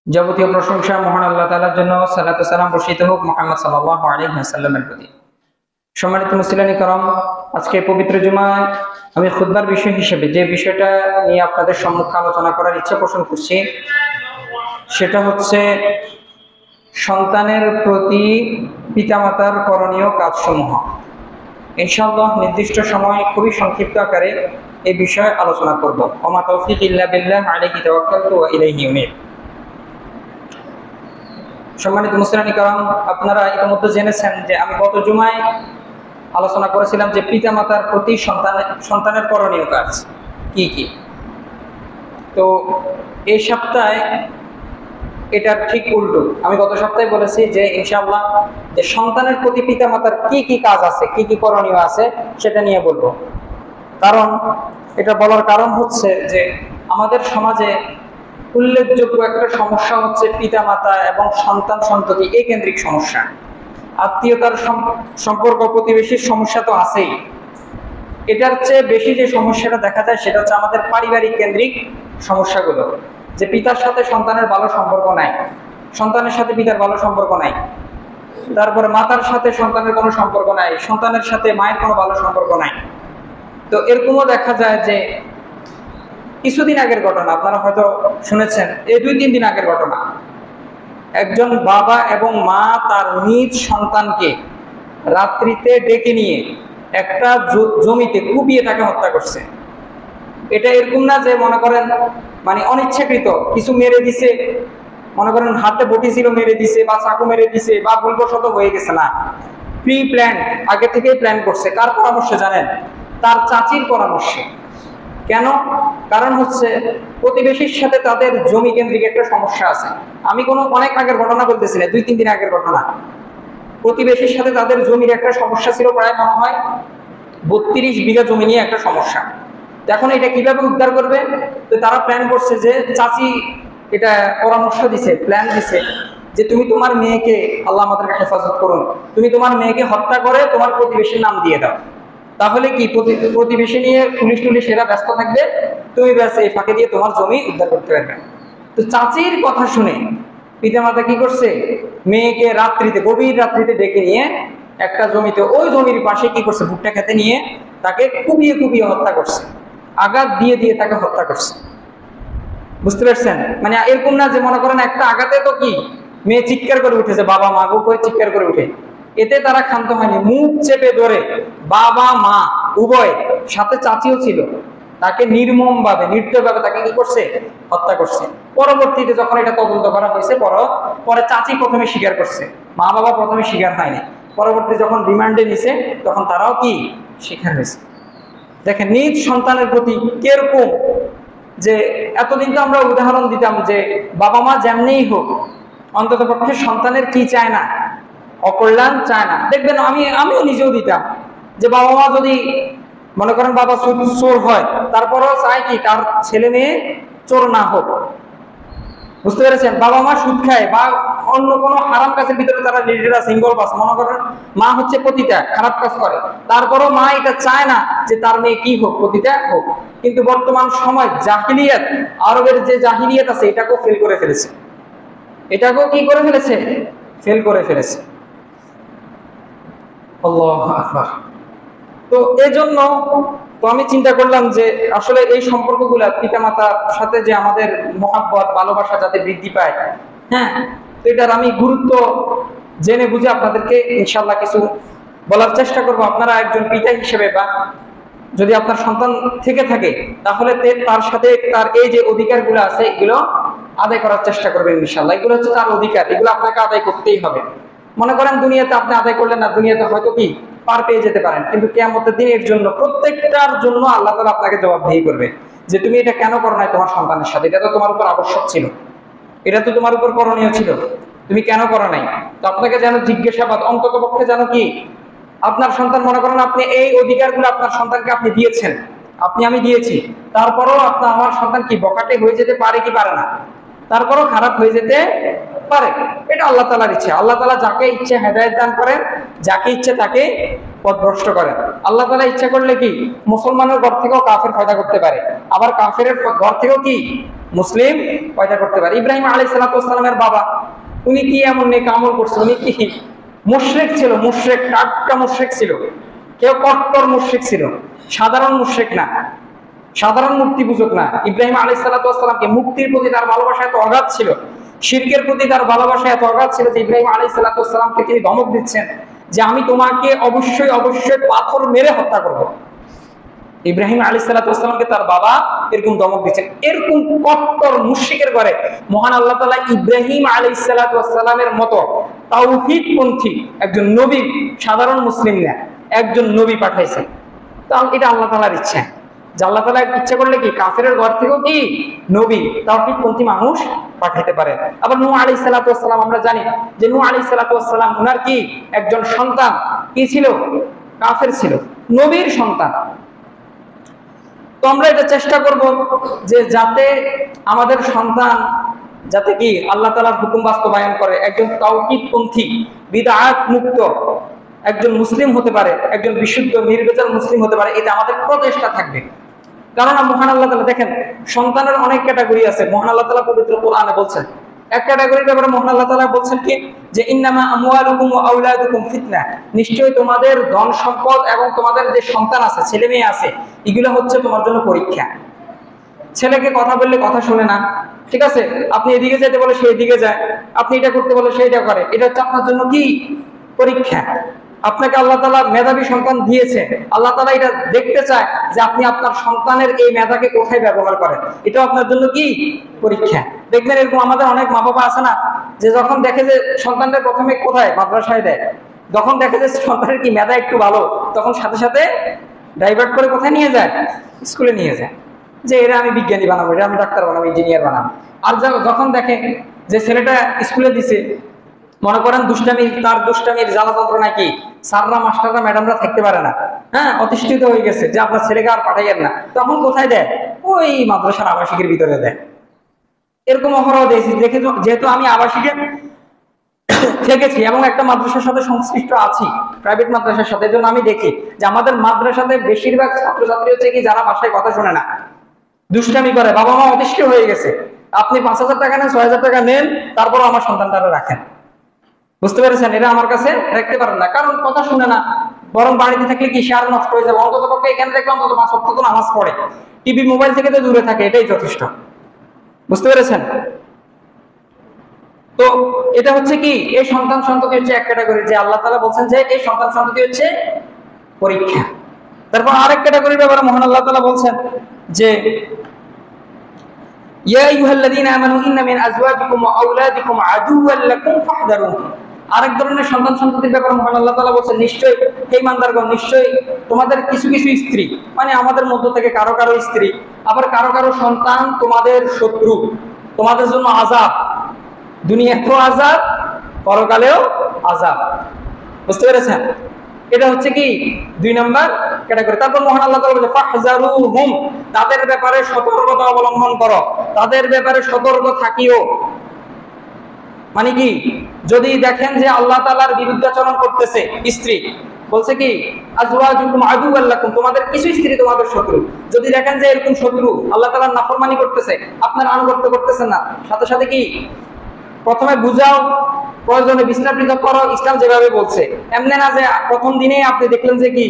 যাবতীয় প্রশংসা মহান আল্লাহ তাআলার জন্য, সালাত ও সালাম বর্ষিত হোক মুহাম্মদ সাল্লাল্লাহু আলাইহি ওয়াসাল্লামের প্রতি। সম্মানিত মুসলিম کرام, আজকে পবিত্র জুমায় আমি খুতবার বিষয় হিসেবে যে বিষয়টা নিয়ে আপনাদের সম্মুখে আলোচনা করার ইচ্ছা পোষণ করছি সেটা হচ্ছে সন্তানের প্রতি পিতামাতার করণীয় কাজসমূহ। ইনশাআল্লাহ নির্দিষ্ট সময় খুবই সংক্ষিপ্ত আকারে এই বিষয়ে আলোচনা করব। ওমা তৌফিক ইল্লা বিল্লাহ, আলাইহি তাওয়াক্কালতু ওয়া ইলাইহি উনীব। সম্মানিত মুসলিম کرام, আপনারা ইতিমধ্যে জেনেছেন যে আমি গত জুমায় আলোচনা করেছিলাম যে পিতামাতার প্রতি সন্তানের করণীয় কাজ কি কি। তো এই সপ্তাহে এটার ঠিক উল্টো। আমি গত সপ্তাহে বলেছি যে ইনশাআল্লাহ যে সন্তানের প্রতি পিতামাতার কি কি কাজ আছে, কি কি করণীয় আছে সেটা নিয়ে বলবো। কারণ এটা বলার কারণ হচ্ছে যে আমাদের সমাজে উল্লেখযোগ্য একটা সমস্যা হচ্ছে পিতামাতা এবং সন্তান সন্ততি এই কেন্দ্রিক সমস্যা। আত্মীয়তার সম্পর্ক, প্রতিবেশীর সমস্যা তো আছেই, এটার চেয়ে বেশি যে সমস্যাটা দেখা যায় সেটা হচ্ছে আমাদের পারিবারিক কেন্দ্রিক সমস্যাগুলো। যে পিতার সাথে সন্তানের ভালো সম্পর্ক নাই, সন্তানের সাথে পিতার ভালো সম্পর্ক নাই, তারপরে মাতার সাথে সন্তানের কোনো সম্পর্ক নাই, সন্তানের সাথে মায়ের কোনো ভালো সম্পর্ক নাই। তো এরকমও দেখা যায় যে কিছুদিন আগের ঘটনা আপনারা হয়তো শুনেছেন, এই 2-3 দিন আগের ঘটনা, একজন বাবা এবং মা তার নিজ সন্তানকে রাত্রিতে ডেকে নিয়ে একটা জমিতে কুপিয়ে তাকে হত্যা করছে। এটা এরকম না যে মনে করেন মানে অনিচ্ছাকৃত কিছু মেরে দিছে, মনে করেন হাতে বটি ছিল মেরে দিছে বা চাকু মেরে দিছে বা ভুলবশত হয়ে গেছে, না, প্রি প্ল্যান, আগে থেকেই প্ল্যান করছে। কার পরামর্শে জানেন? তার চাচির পরামর্শে। কেন? কারণ হচ্ছে প্রতিবেশীর সাথে তাদের জমি কেন্দ্রিক একটা সমস্যা আছে। আমি অনেক আগের ঘটনা বলতেছি না, 2-3 দিন আগের ঘটনা। প্রতিবেশীর সাথে তাদের জমির একটা সমস্যা ছিল, প্রায় মনে হয় 32 বিঘা জমি নিয়ে একটা সমস্যা। এখন এটা কিভাবে উদ্ধার করবে? তো তারা প্ল্যান করছে যে চাচি এটা পরামর্শ দিছে, প্ল্যান দিছে যে তুমি তোমার মেয়েকে, আল্লাহ আমাদেরকে হেফাজত করুন, তুমি তোমার মেয়েকে হত্যা করে তোমার প্রতিবেশীর নাম দিয়ে দাও। তাহলে কি প্রতিবেশী নিয়ে পুলিশ টুলিশ এরা ব্যস্ত থাকবে, তুমি ব্যাস এই ফাঁকে দিয়ে তোমার জমি উদ্ধার করতে পারবে। তো চাচির কথা শুনে পিতামাতা কি করছে, মেয়েকে রাত্রিতে, গভীর রাত্রিতে ডেকে নিয়ে একটা জমিতে, ওই জমির পাশে কি করছে, ভুট্টা খেতে নিয়ে তাকে কুপিয়ে কুপিয়ে হত্যা করছে, আঘাত দিয়ে দিয়ে তাকে হত্যা করছে। বুঝতে পারছেন? মানে এরকম না যে মনে করেন একটা আঘাতে তো কি মেয়ে চিৎকার করে উঠেছে, বাবা মা গো করে চিৎকার করে উঠে, এতে তারা ক্ষান্ত হয়নি। মুখ চেপে ধরে বাবা মা উভয়, সাথে চাচিও ছিল, তাকে নির্মম ভাবে, নির্দয় ভাবে তাকে কি করছে, হত্যা করছে। পরবর্তীতে যখন এটা তদন্ত করা হয়েছে, পরে চাচি প্রথমে স্বীকার করছে, মা বাবা প্রথমে স্বীকার হয়নি। পরবর্তী যখন রিমান্ডে নিছে তখন তারাও কি স্বীকার হয়েছে। দেখেন নিজ সন্তানের প্রতি কিরকম, যে এতদিন তো আমরা উদাহরণ দিতাম যে বাবা মা যেমনিই হোক অন্তত পক্ষে সন্তানের কি চায় না, অকল্যাণ চায় না। দেখবেন আমিও নিজেও দিতাম যে বাবা মা যদি মনে করেন বাবা চোর হয়, তারপরেও চায় কি তার ছেলে মেয়ে চোর না হোক। বুঝতে পেরেছেন? বাবা মা সুদ খায় বা অন্য কোনো হারাম কাজের ভিতরে তারা লিডার আছে, ইনভলভ আছে, মনে করেন মা হচ্ছে প্রতিটা খারাপ কাজ করে, তারপরও মা এটা চায় না যে তার মেয়ে কি হোক, প্রতিটা হোক। কিন্তু বর্তমান সময় জাহিলিয়াত, আরবের যে জাহিলিয়াত আছে, এটাকেও ফেল করে ফেলেছে, এটাকেও কি করে ফেলেছে, ফেল করে ফেলেছে। আল্লাহু আকবার। তো এজন্য তো আমি চিন্তা করলাম যে আসলে এই সম্পর্কগুলা পিতামাতার সাথে যে আমাদের মহাব্বত, ভালোবাসা যাতে বৃদ্ধি পায়, হ্যাঁ, তো এটার আমি গুরুত্ব জেনে বুঝে আপনাদেরকে ইনশাআল্লাহ কিছু বলার চেষ্টা করব। আপনারা একজন পিতা হিসেবে বা যদি আপনার সন্তান থেকে থাকে তাহলে তার সাথে তার এই যে অধিকারগুলো আছে এগুলো আদায় করার চেষ্টা করবেন ইনশাআল্লাহ। এগুলো হচ্ছে তার অধিকার, এগুলো আপনাকে আদায় করতেই হবে। মনে করেন দুনিয়াতে আপনি আদায় করলেন না, দুনিয়াতে হয়তো কি পার পেয়ে যেতে পারেন, কিন্তু কিয়ামতের দিন এর জন্য, প্রত্যেকটার জন্য আল্লাহ তাআলা আপনাকে জবাবদিহি করবে যে তুমি এটা কেন করো নাই তোমার সন্তানের সাথে, এটা তো তোমার উপর আবশ্যক ছিল, এটা তো তোমার উপর করণীয় ছিল, তুমি কেন করো নাই। তো আপনাকে যেন জিজ্ঞাসাবাদ, অন্তত পক্ষে যেন কি আপনার সন্তান, মনে করেন আপনি এই অধিকারগুলো আপনার সন্তানকে আপনি দিয়েছেন, আমি দিয়েছি, তারপরেও আমার সন্তান কি বকাটে হয়ে যেতে পারে কি পারে না, তারপরেও খারাপ হয়ে যেতে পারে। এটা আল্লাহ তাআলার ইচ্ছা। আল্লাহ তাআলা যাকে ইচ্ছে হেদায়েত দান করেন, যাকে ইচ্ছে তাকে পথভ্রষ্ট করেন। আল্লাহ তাআলা ইচ্ছা করলে কি মুসলমানের ঘর থেকেও কাফের পয়দা করতে পারে, আবার কাফের ঘর থেকেও কি মুসলিম পয়দা করতে পারে। ইব্রাহিম আলাইহিস সালামের বাবা, উনি কি এমন নেক আমল করছে? উনি কি মুশরিক ছিল? মুশরিক, টাটকা মুশরিক ছিল। কেউ কট্টর মুশরিক ছিল, সাধারণ মুশরিক না, সাধারণ মূর্তি পূজক না। ইব্রাহিম আলাইহিস সালামকে মুক্তির প্রতি তার ভালোবাসা এত অগাধ ছিল, শিরকের প্রতি তার ভালোবাসা এত অগাধ ছিল যে ইব্রাহিম আলাইহিস সালামকে তিনি ধমক দিচ্ছেন যে আমি তোমাকে অবশ্যই অবশ্যই পাথর মেরে হত্যা করব। ইব্রাহিম আলাইহিস সালামকে তার বাবা এরকম ধমক দিচ্ছেন। এরকম কট্টর মুশরিকের ঘরে মহান আল্লাহ তাআলা ইব্রাহিম আলাইহিস সালামের মতো তাওহীদপন্থী একজন নবী, সাধারণ মুসলিম না, একজন নবী পাঠাইছেন। তাহলে এটা আল্লাহ তাআলার ইচ্ছা, যে আল্লাহ তাআলা ইচ্ছা করলে কি কাফেরের ঘর থেকেও কি নবী, তাওহীদপন্থী মানুষ পাঠাইতে পারে। আবার নূহ আলাইহিস সালাম, আমরা জানি যে নূহ আলাইহিস সালাম ওনার কি একজন সন্তান কি ছিল? কাফের ছিল, নবীর সন্তান। তো আমরা এটা চেষ্টা করব যে যাতে আমাদের সন্তান যাতে কি আল্লাহ তাআলার হুকুম বাস্তবায়ন করে, একজন তাওহীদপন্থী বিদআত মুক্ত একজন মুসলিম হতে পারে, একজন বিশুদ্ধ নির্ভেজাল মুসলিম হতে পারে, এটা আমাদের প্রচেষ্টা থাকবে। কারণ মহান আল্লাহ তাআলা দেখেন, সন্তানের অনেক ক্যাটাগরি আছে। মহান আল্লাহ তাআলা পবিত্র কোরআনে বলছেন, এক ক্যাটাগরির ব্যাপারে মহান আল্লাহ তাআলা বলছেন কি যে ইন্নামা আমওয়ালুকুম ওয়া আওলাদুকুম ফিতনা, নিশ্চয়ই তোমাদের ধন সম্পদ এবং তোমাদের যে সন্তান আছে, ছেলে মেয়ে আছে, এগুলো হচ্ছে তোমার জন্য পরীক্ষা। ছেলেকে কথা বললে কথা শুনে না, ঠিক আছে, আপনি এদিকে যেতে বলে সে এদিকে যায়, আপনি এটা করতে বলে সে এটা করে, এটা হচ্ছে আপনার জন্য কি পরীক্ষা। আপনাকে আল্লাহ তাআলা মেধাবী সন্তান দিয়েছে, আল্লাহ তাআলা এটা দেখতে চায় যে আপনি আপনার সন্তানের এই মেধাকে কোথায় ব্যবহার করেন, এটা আপনার জন্য কি পরীক্ষা। দেখবেন এরকম আমাদের অনেক মা বাবা আছে না, যে যখন দেখে যে সন্তানদের প্রথমে কোথায় মাদ্রাসায় দেয়, যখন দেখে যে সন্তানের কি মেধা একটু ভালো, তখন সাথে সাথে ডাইভার্ট করে কোথায় নিয়ে যায়? স্কুলে নিয়ে যায়, যে এরা আমি বিজ্ঞানী বানাবো, এরা আমি ডাক্তার বানাবো, ইঞ্জিনিয়ার বানাবো। আর যখন দেখে যে ছেলেটা স্কুলে দিছে, মনে করেন তার দুষ্টামির জ্বালা যন্ত্রণা কি স্যাররা, মাস্টাররা, ম্যাডামরা থাকতে পারে না, হ্যাঁ, অতিষ্ঠিত হয়ে গেছে যে আপনার ছেলেকে আর পাঠাইয়েন না, তখন কোথায় দেয়? ওই মাদ্রাসার আবাসিকের ভিতরে দেয়। এরকম অহরহ দেখি। যেহেতু আমি আবাসিকে থেকেছি এবং একটা মাদ্রাসার সাথে সংশ্লিষ্ট আছি, প্রাইভেট মাদ্রাসার সাথে, এজন্য আমি দেখি যে আমাদের মাদ্রাসাতে বেশিরভাগ ছাত্রছাত্রী হচ্ছে কি যারা বাসায় কথা শোনে না, দুষ্টামি করে, বাবা মা অতিষ্ঠ হয়ে গেছে, আপনি 5,000 টাকা নেন, 6,000 টাকা নেন, তারপরও আমার সন্তানটারা রাখেন। বুঝতে পেরেছেন? এরা আমার কাছে রাখতে পারেন না, কারণ কথা শুনে না, বরং বাড়িতে থাকলে কি সে আর নষ্ট হয়ে যাবে। অন্তত পক্ষে এখানে দেখলাম অন্তত 5 ওয়াক্ত নামাজ পড়ে, টিভি মোবাইল থেকে তো দূরে থাকে, এটাই যথেষ্ট। বুঝতে পেরেছেন? তো এটা হচ্ছে কি, এই সন্তান সন্ততি হচ্ছে এক ক্যাটাগরি, যে আল্লাহ তাআলা বলছেন যে এই সন্তান সন্ততি হচ্ছে পরীক্ষা। তারপর আরেক ক্যাটাগরির ব্যাপারে মহান আল্লাহ তাআলা বলছেন যে ইয়া আইয়ুহাল্লাযীনা আমানু ইন্না মিন আজওয়াজিকুম ওয়া আওলাদিকুম আদুওয়াল লাকুম ফাহদারুহু। আরেক ধরনের সন্তান সন্ততির ব্যাপারে মহান আল্লাহ তাআলা বলছেন, নিশ্চয়ই হে ইমানদারগণ, নিশ্চয়ই তোমাদের কিছু কিছু স্ত্রী, মানে আমাদের মধ্য থেকে কারো কারো স্ত্রী, আবার কারো কারো সন্তান তোমাদের শত্রু, তোমাদের জন্য আযাব, দুনিয়াতেও আযাব, পরকালেও আযাব। বুঝতে পেরেছেন? এটা হচ্ছে কি 2 নাম্বার ক্যাটাগরি। তারপর মহান আল্লাহ তাআলা বলে ফাহজারুহুম, তাদের ব্যাপারে সতর্কতা অবলম্বন করো, তাদের ব্যাপারে সতর্ক থাকিও। মানে কি, যদি দেখেন যে আল্লাহ তাআলার বিরুদ্ধাচরণ করতেছে স্ত্রী, বলছে কি আজওয়াজুকুম আদুওয়াল লাকুম, তোমাদের কিছু স্ত্রী তোমাদের শত্রু, যদি দেখেন যে এরকম শত্রু আল্লাহ তাআলার নাফরমানি করতেছে, আপনার আনুগত্য করতেছেন না, সাথে সাথে কি প্রথমে বুঝাও, প্রয়োজনে বিছনা পৃথক করো, ইসলাম যেভাবে বলছে। এমনি না যে প্রথম দিনেই আপনি দেখলেন যে কি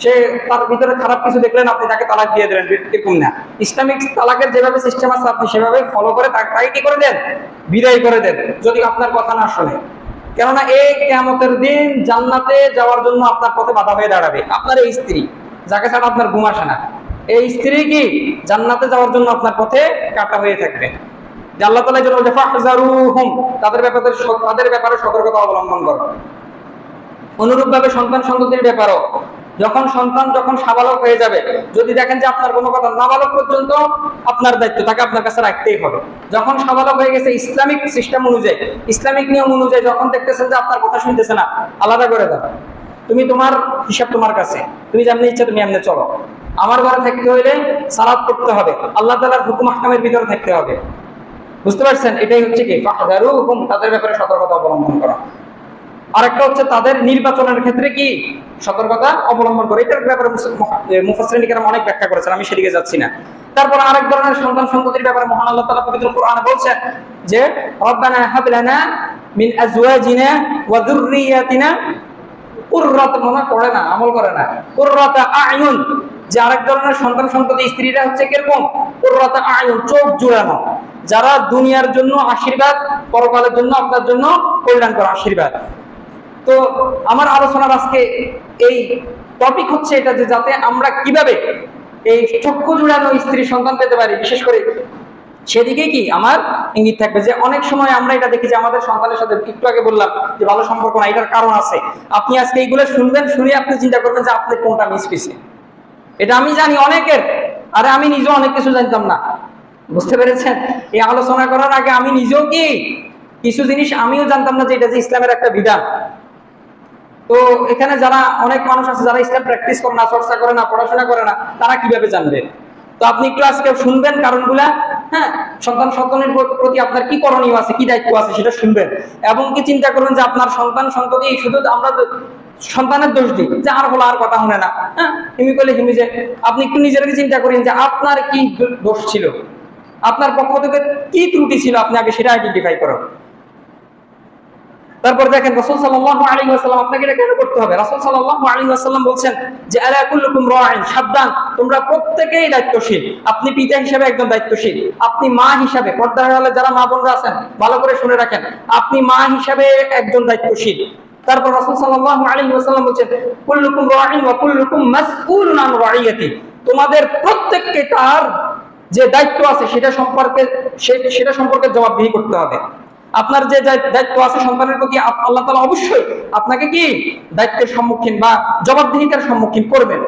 সে তার ভিতরে খারাপ কিছু দেখলেন, আপনি তাকে তালাক দিয়ে দিলেন, এরকম না। ইসলামিক তালাকের যেভাবে সিস্টেম আছে আপনি সেভাবে ফলো করে তাকে কি করে দেন? বিদায় করে দেন, যদি আপনার কথা না শোনে। কেননা এই কিয়ামতের দিন জান্নাতে যাওয়ার জন্য আপনার পথে বাধা হয়ে দাঁড়াবে আপনার এই স্ত্রী, যাকে ছাড়া আপনার ঘুম আসে না। এই স্ত্রী কি জান্নাতে যাওয়ার জন্য আপনার পথে কাটা হয়ে থাকবে। আল্লাহ তাআলা যেন বলে ফাহজারুহুম, তাদের ব্যাপারে সতর্কতা অবলম্বন করো। অনুরূপভাবে সন্তান সন্ততির ব্যাপারও, যখন সাবালক হয়ে যাবে, যদি দেখেন যে আপনার কোনো কথা, নাবালক পর্যন্ত আপনার দায়িত্ব তাকে আপনার কাছে রাখতেই হবে। যখন সাবালক হয়ে গেছে, ইসলামিক সিস্টেম অনুযায়ী, ইসলামিক নিয়ম অনুযায়ী যখন দেখতেছেন যে আপনার কথা শুনতেছে না, আলাদা করে দাও। তুমি তোমার হিসাব তোমার কাছে, তুমি যেমনি ইচ্ছা তুমি এমনি চলো। আমার ঘরে থাকতে হইলে সালাত করতে হবে, আল্লাহ তাআলার হুকুম আহকামের ভিতরে থাকতে হবে। বুঝতে পারছেন? এটাই হচ্ছে কি ফাহজারুহুম, তাদের ব্যাপারে সতর্কতা অবলম্বন করা। আরেকটা হচ্ছে তাদের নির্বাচনের ক্ষেত্রে কি সতর্কতা অবলম্বন করে। এটার ব্যাপারে মুফাসসিরিন কেরাম অনেক ব্যাখ্যা করেছেন, আমি সেদিকে যাচ্ছি না। তারপর আরেক ধরনের সন্তান সন্ততির ব্যাপারে মহান আল্লাহ তাআলা পবিত্র কোরআনে বলছেন যে রব্বানা হাব লানা মিন আজওয়াজিনা ওয়া যুররিয়াতিনা কুররাতা, মনে পড়ে না, আমল করে না, কুররাতা আয়ুন, যে আরেক ধরনের সন্তান সন্ততি স্ত্রীরা হচ্ছে কিরকম, কুররাতা আয়ুন, চোখ জুড়ানো, যারা দুনিয়ার জন্য আশীর্বাদ, পরকালের জন্য আপনার জন্য কল্যাণকর আশীর্বাদ। তো আমার আলোচনার আজকে এই টপিক হচ্ছে এটা, যে যাতে আমরা কিভাবে এই চক্ষু জুড়ানো স্ত্রী সন্তান পেতে পারি, বিশেষ করে সেদিকে কি আমার ইঙ্গিত থাকবে। যে অনেক সময় আমরা এটা দেখি যে আমাদের সন্তানের সাথে, একটু আগে বললাম যে ভালো সম্পর্ক না, এটার কারণ আছে। আপনি আজকে এইগুলো শুনবেন, শুনে আপনি চিন্তা করবেন যে আপনি কোনটা মিস করছে। এটা আমি জানি অনেকের, আরে আমি নিজেও অনেক কিছু জানতাম না, বুঝতে পেরেছেন? এই আলোচনা করার আগে আমি নিজেও কি কিছু জিনিস আমিও জানতাম না যে এটা যে ইসলামের একটা বিধান। তো এখানে যারা অনেক মানুষ আছে যারা ইসলাম প্র্যাকটিস করে না, চর্চা করে না, পড়াশোনা করে না, তারা কিভাবে জানবে? তো আপনি একটু আজকে শুনবেন কারণগুলা, হ্যাঁ, সন্তান সন্তানের প্রতি আপনার কি করণীয় আছে, কি দায়িত্ব আছে সেটা শুনবেন, এবং কি চিন্তা করবেন যে আপনার সন্তান সন্ততি, শুধু আমরা সন্তানের দোষ দিই যে আর হলো আর কথা শুনে না, হ্যাঁ, হিমি করলে হিমি, যে আপনি একটু নিজেকে চিন্তা করেন যে আপনার কি দোষ ছিল, আপনার পক্ষ থেকে কি ত্রুটি ছিল, আপনি আগে সেটা আইডেন্টিফাই করুন। তারপর দেখেন রাসূল সাল্লাল্লাহু আলাইহি ওয়াসাল্লাম আপনাকে এটা কেন করতে হবে? রাসূল সাল্লাল্লাহু আলাইহি ওয়াসাল্লাম বলছেন যে আলা কুল্লুকুম রাঈন, সাবধান, তোমরা প্রত্যেকেই দায়িত্বশীল। আপনি পিতা হিসেবে একজন দায়িত্বশীল, আপনি মা হিসেবে, পর্দার আড়ালে যারা মা বোনরা আছেন ভালো করে শুনে রাখেন, আপনি মা হিসেবে একজন দায়িত্বশীল। তারপর রাসূল সাল্লাল্লাহু আলাইহি ওয়াসাল্লাম বলছেন কুল্লুকুম রাঈন ওয়া কুল্লুকুম মাসউলুন আন রাঈয়াতি, তোমাদের প্রত্যেককে তার যে দায়িত্ব আছে সেটা সম্পর্কে জবাবদিহি করতে হবে। আপনার যে দায়িত্ব আছে সন্তানের প্রতি, আল্লাহ তাআলা অবশ্যই আপনাকে কি দায়িত্বের সম্মুখীন বা জবাবদিহিতার সম্মুখীন করবেন।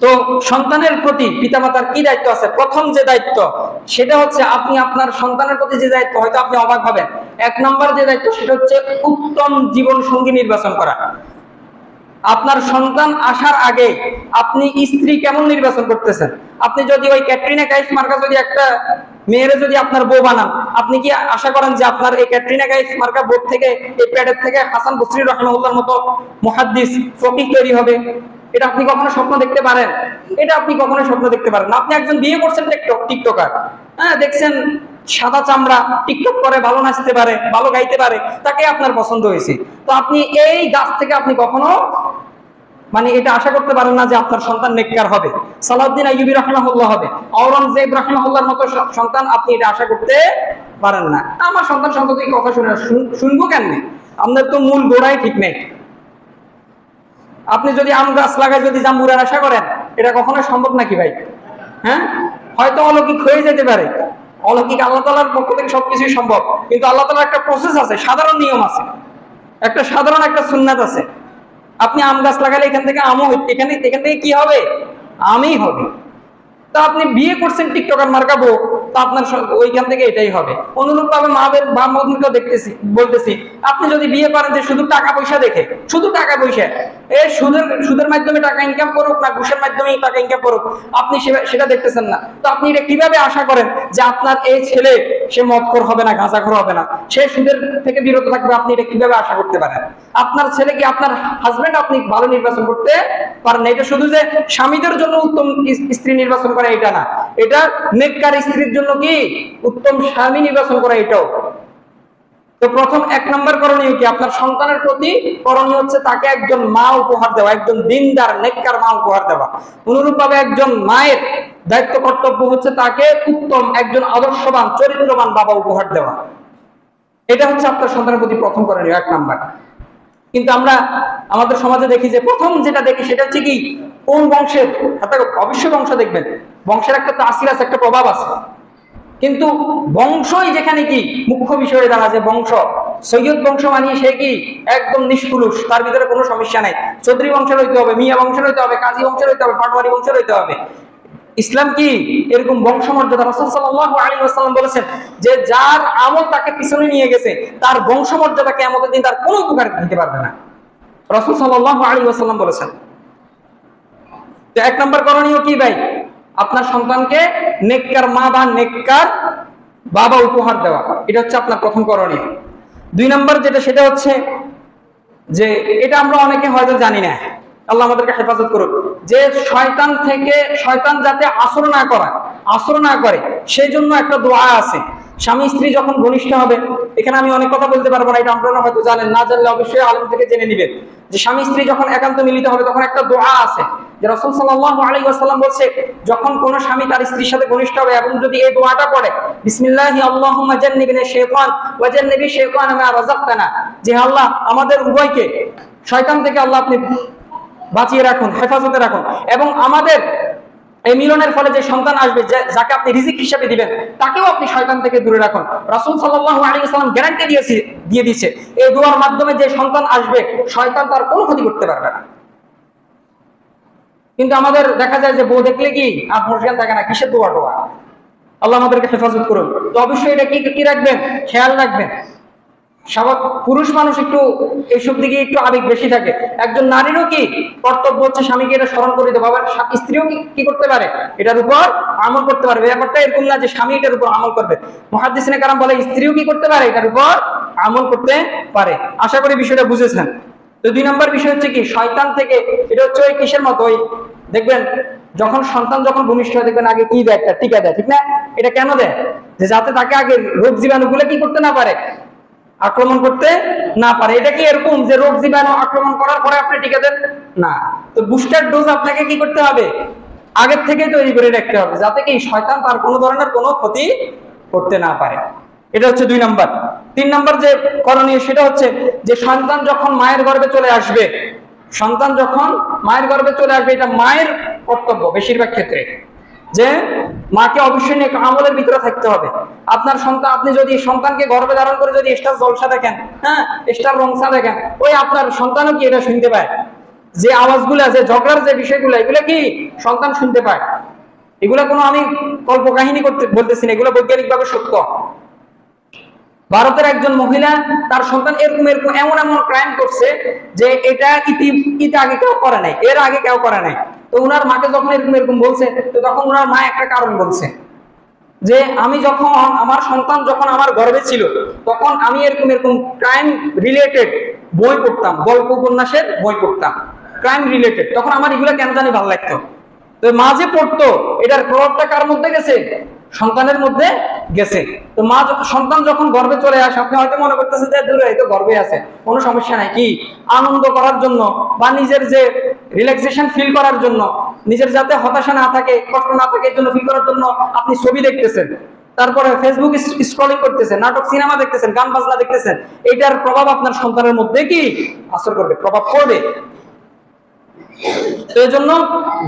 তো সন্তানের প্রতি পিতামাতার কি দায়িত্ব আছে? প্রথম যে দায়িত্ব সেটা হচ্ছে আপনি আপনার সন্তানের প্রতি যে দায়িত্ব, হয়তো আপনি অবাক হবেন, 1 নম্বর যে দায়িত্ব সেটা হচ্ছে উত্তম জীবন সঙ্গী নির্বাচন করা। আপনার সন্তান আসার আগে আপনি স্ত্রী কেমন নির্বাচন করতেছেন? আপনি যদি ওই ক্যাটরিনা কাইফ মার্কা যদি একটা মেয়েরে যদি আপনার বউ বানান, আপনি কি আশা করেন যে আপনার এই ক্যাটরিনা কাইফ মার্কা বউ থেকে, এই প্যাডের থেকে হাসান বসরি রাহিমাহুল্লাহর মতো মুহাদ্দিস ফকিহ তৈরি হবে? এটা আপনি কখনো স্বপ্ন দেখতে পারেন? এটা আপনি কখনো স্বপ্ন দেখতে পারেন না। আপনি একজন বিয়ে করছেন টিকটকার, হ্যাঁ, দেখছেন সাদা চামড়া, টিকটক করে, ভালো নাচতে পারে, ভালো গাইতে পারে, তাকে আপনার পছন্দ হয়েছে। তো আপনি এই গাছ থেকে আপনি কখনো এটা আশা করতে পারেন না যে আপনার সন্তান নেককার হবে, সালাউদ্দিন আইয়ুবী রাহিমাহুল্লাহ হবে, আওরঙ্গজেব রাহিমাহুল্লাহর মতো সন্তান আপনি এটা আশা করতে পারেন না। আমার সন্তান সন্ততি কথা শুনবো কেমনে? আপনার তো মূল গোড়াই ঠিক নেই। আপনি যদি আম গাছ লাগায় যদি জাম্বুরের আশা করেন, এটা কখনো সম্ভব নাকি ভাই? হ্যাঁ, হয়তো অলৌকিক হয়ে যেতে পারে, অলৌকিক আল্লাহ তাআলার পক্ষ থেকে সবকিছুই সম্ভব, কিন্তু আল্লাহ তাআলার একটা প্রসেস আছে, সাধারণ নিয়ম আছে, সাধারণ একটা সুন্নাত আছে। আপনি আম গাছ লাগালে এখান থেকে আমও, এখান থেকে কি হবে? আমই হবে। তা আপনি বিয়ে করছেন টিকটকার মার্কা বউ, তা আপনার ওইখান থেকে এটাই হবে। অনুরূপ ভাবে মা বোনকে বলতেছি, আপনি যদি বিয়ে করেন যে শুধু টাকা পয়সা দেখে, শুধু টাকা পয়সা, সুদের মাধ্যমে টাকা ইনকাম করুক না ঘুষের মাধ্যমে টাকা ইনকাম করুক, আপনি সেটা দেখতেছেন না। তো আপনি এটা কিভাবে আশা করেন যে আপনার এই ছেলে সে মদখোর হবে না, গাঁজাখোর হবে না, সে সুদের থেকে বিরত থাকবে? আপনি এটা কিভাবে আশা করতে পারেন? আপনার ছেলে কি, আপনার হাজবেন্ড আপনি ভালো নির্বাচন করতে পারেন না। এটা শুধু যে স্বামীদের জন্য উত্তম স্ত্রী নির্বাচন করা এটা না, এটা নেককার স্ত্রীর জন্য কি উত্তম স্বামী নির্বাচন করা এটাও। তো প্রথম 1 নম্বর করণীয় কি? আপনার সন্তানের প্রতি করণীয় হচ্ছে তাকে একজন মা উপহার দেওয়া, একজন দিনদার নেককার মা উপহার দেওয়া। অনুরূপ ভাবে একজন মায়ের দায়িত্ব কর্তব্য হচ্ছে তাকে উত্তম একজন আদর্শবান চরিত্রবান বাবা উপহার দেওয়া। এটা হচ্ছে আপনার সন্তানের প্রতি প্রথম করণীয়, 1 নম্বর। কিন্তু আমরা আমাদের সমাজে দেখি যে প্রথম যেটা দেখি সেটা হচ্ছে কি, কোন বংশের, অবশ্যই বংশ দেখবেন, বংশের একটা তাসির আছে, একটা প্রভাব আছে, কিন্তু বংশই যেখানে কি মুখ্য বিষয় দ্বারা, যে বংশ সৈয়দ বংশ মানিয়ে সে কি একদম নিষ্কুলুষ, তার ভিতরে কোনো সমস্যা নাই, চৌধুরী বংশের হইতে হবে, মিয়া বংশের হইতে হবে, কাজী বংশের হইতে হবে, পাটোয়ারি বংশের হইতে হবে। ইসলাম কি এরকম বংশমর্যাদা? রাসূল সাল্লাল্লাহু আলাইহি ওয়াসাল্লাম বলেছেন যে যার আমল তাকে পিছনে নিয়ে গেছে, তার বংশমর্যাদা কিয়ামতের দিন তার কোনো উপকার দিতে পারবে না। রাসূল সাল্লাল্লাহু আলাইহি ওয়াসাল্লাম বলেছেন। তো 1 নম্বর করণীয় কি ভাই? আপনার সন্তানকে নেককার মা বা নেককার বাবা উপহার দেওয়া, এটা হচ্ছে আপনার প্রথম করণীয়। দুই নম্বর যেটা সেটা হচ্ছে যে এটা আমরা অনেকে হয়তো জানি না, আল্লাহ আমাদেরকে হেফাজত করুক, যে শয়তান থেকে, শয়তান যাতে আসর না করে সেই জন্য একটা দোয়া আছে। স্বামী স্ত্রী যখন ঘনিষ্ঠ হবে, এখানে আমি অনেক কথা বলতে পারবো না, এটা আপনারা হয়তো জানেন, না জানলে অবশ্যই আলেম থেকে জেনে নেবেন, যে স্বামী স্ত্রী যখন একান্ত মিলিত হবে তখন একটা দোয়া আছে যে রাসূল সাল্লাল্লাহু আলাইহি ওয়াসাল্লাম বলছে, যখন কোন স্বামী তার স্ত্রীর সাথে ঘনিষ্ঠ হবে এবং যদি এই দোয়াটা পড়ে, বিসমিল্লাহি আল্লাহুম্মা জান্নিবনা শাইতান ওয়া জান্নিবি শাইতানা মা রাযাকতানা, যে আল্লাহ আমাদের উভয়কে শয়তান থেকে আল্লাহ আপনি বাঁচিয়ে রাখুন, হেফাজতে রাখুন, এবং আমাদের এই মিলনের ফলে যে সন্তান আসবে, যাকে আপনি রিজিক হিসেবে দিবেন, তাকেও আপনি শয়তান থেকে দূরে রাখুন। রাসূল সাল্লাল্লাহু আলাইহি ওয়াসাল্লাম গ্যারান্টি দিয়ে দিয়েছে, এই দোয়ার মাধ্যমে যে সন্তান আসবে শয়তান তার কোনো ক্ষতি করতে পারবে না। কিন্তু আমাদের দেখা যায় যে বউ দেখলে কি আর মুশকিল থাকে না, কিসের দোয়া টোয়া। আল্লাহ আমাদেরকে হেফাজত করুন। তো অবশ্যই এটা কি রাখবেন, খেয়াল রাখবেন। পুরুষ মানুষ একটু এইসব দিকে একটু আবেগ বেশি থাকে, একজন নারীরও কি কর্তব্য হচ্ছে স্বামীকে এটা স্মরণ করে দেবো, আবার স্ত্রীও কি করতে পারে, এটার উপর আমল করতে পারবে। ব্যাপারটা এরকম না যে স্বামী এটার উপর আমল করবে, মুহাদ্দিসিনে কেরাম বলে স্ত্রীও কি করতে পারে, এটার উপর আমল করতে পারে। আশা করি বিষয়টা বুঝেছেন। তো দুই নম্বর বিষয় হচ্ছে কি, শয়তান থেকে, এটা হচ্ছে ওই কিসের মতো, ওই দেখবেন যখন সন্তান যখন ভূমিষ্ঠ হয় দেখবেন আগে কি দেয়, একটা টিকা দেয়, ঠিক না? এটা কেন দেয়? যে যাতে তাকে আগে রোগ জীবাণুগুলো কি করতে না পারে, আক্রমণ করতে না পারে। এটা কি এরকম যে রোগ জীবাণু আক্রমণ করার পরে আপনি টিকা দেন না, তো বুস্টার ডোজ আপনাকে কি করতে হবে, আগের থেকে তৈরি করে রাখতে হবে, যাতে কি শয়তান তার কোনো ধরনের কোনো ক্ষতি করতে না পারে। এটা হচ্ছে দুই নাম্বার। তিন নাম্বার যে করণীয় সেটা হচ্ছে যে সন্তান যখন মায়ের গর্ভে চলে আসবে, এটা মায়ের কর্তব্য বেশিরভাগ ক্ষেত্রে, যে মাকে অবশ্যই নেক আমলের ভিতরে থাকতে হবে। আপনার সন্তান, আপনি যদি সন্তানকে গর্ভে ধারণ করে যদি স্টার জলসা দেখেন, হ্যাঁ স্টার রংসা দেখেন, ওই আপনার সন্তানও কি এটা শুনতে পায়, যে আওয়াজগুলা, যে ঝগড়ার যে বিষয়গুলো, এগুলো কি সন্তান শুনতে পায়। এগুলা কোনো আমি কল্প কাহিনী বলতেছি না, এগুলো বৈজ্ঞানিকভাবে সত্য। ভারতের একজন মহিলা, তার সন্তান এরকম এমন ক্রাইম করছে যে এটা আগে কেউ করে নাই, এর আগে কেউ করে নাই। তো উনার মাকে যখন এরকম বলছে, তো তখন উনার মা একটা কারণ বলছে, যে আমি যখন আমার সন্তান যখন আমার গর্ভে ছিল, তখন আমি এরকম ক্রাইম রিলেটেড বই পড়তাম, গল্প উপন্যাসের বই পড়তাম ক্রাইম রিলেটেড, তখন আমার এগুলো কেন জানি ভালো লাগতো। তো মা যে পড়তো, এটার প্রভাবটা কার মধ্যে গেছে, সন্তানের মধ্যে গেছে। তো মা সন্তান যখন গর্ভে চলে আসে, আপনি হয়তো মনে করতেছেন যে দূরে এই তো গর্ভে আছে, কোনো সমস্যা নাই, কি আনন্দ করার জন্য বা নিজের যে রিল্যাক্সেশন ফিল করার জন্য, নিজের যাতে হতাশা না থাকে, কষ্ট না থাকে, এই জন্য ফিল করার জন্য আপনি ছবি দেখতেছেন, তারপরে ফেসবুক স্ক্রলিং করতেছেন, নাটক সিনেমা দেখতেছেন, গান বাজনা দেখতেছেন, এটার প্রভাব আপনার সন্তানের মধ্যে কি আসর করবে, প্রভাব পড়বে। তো এই জন্য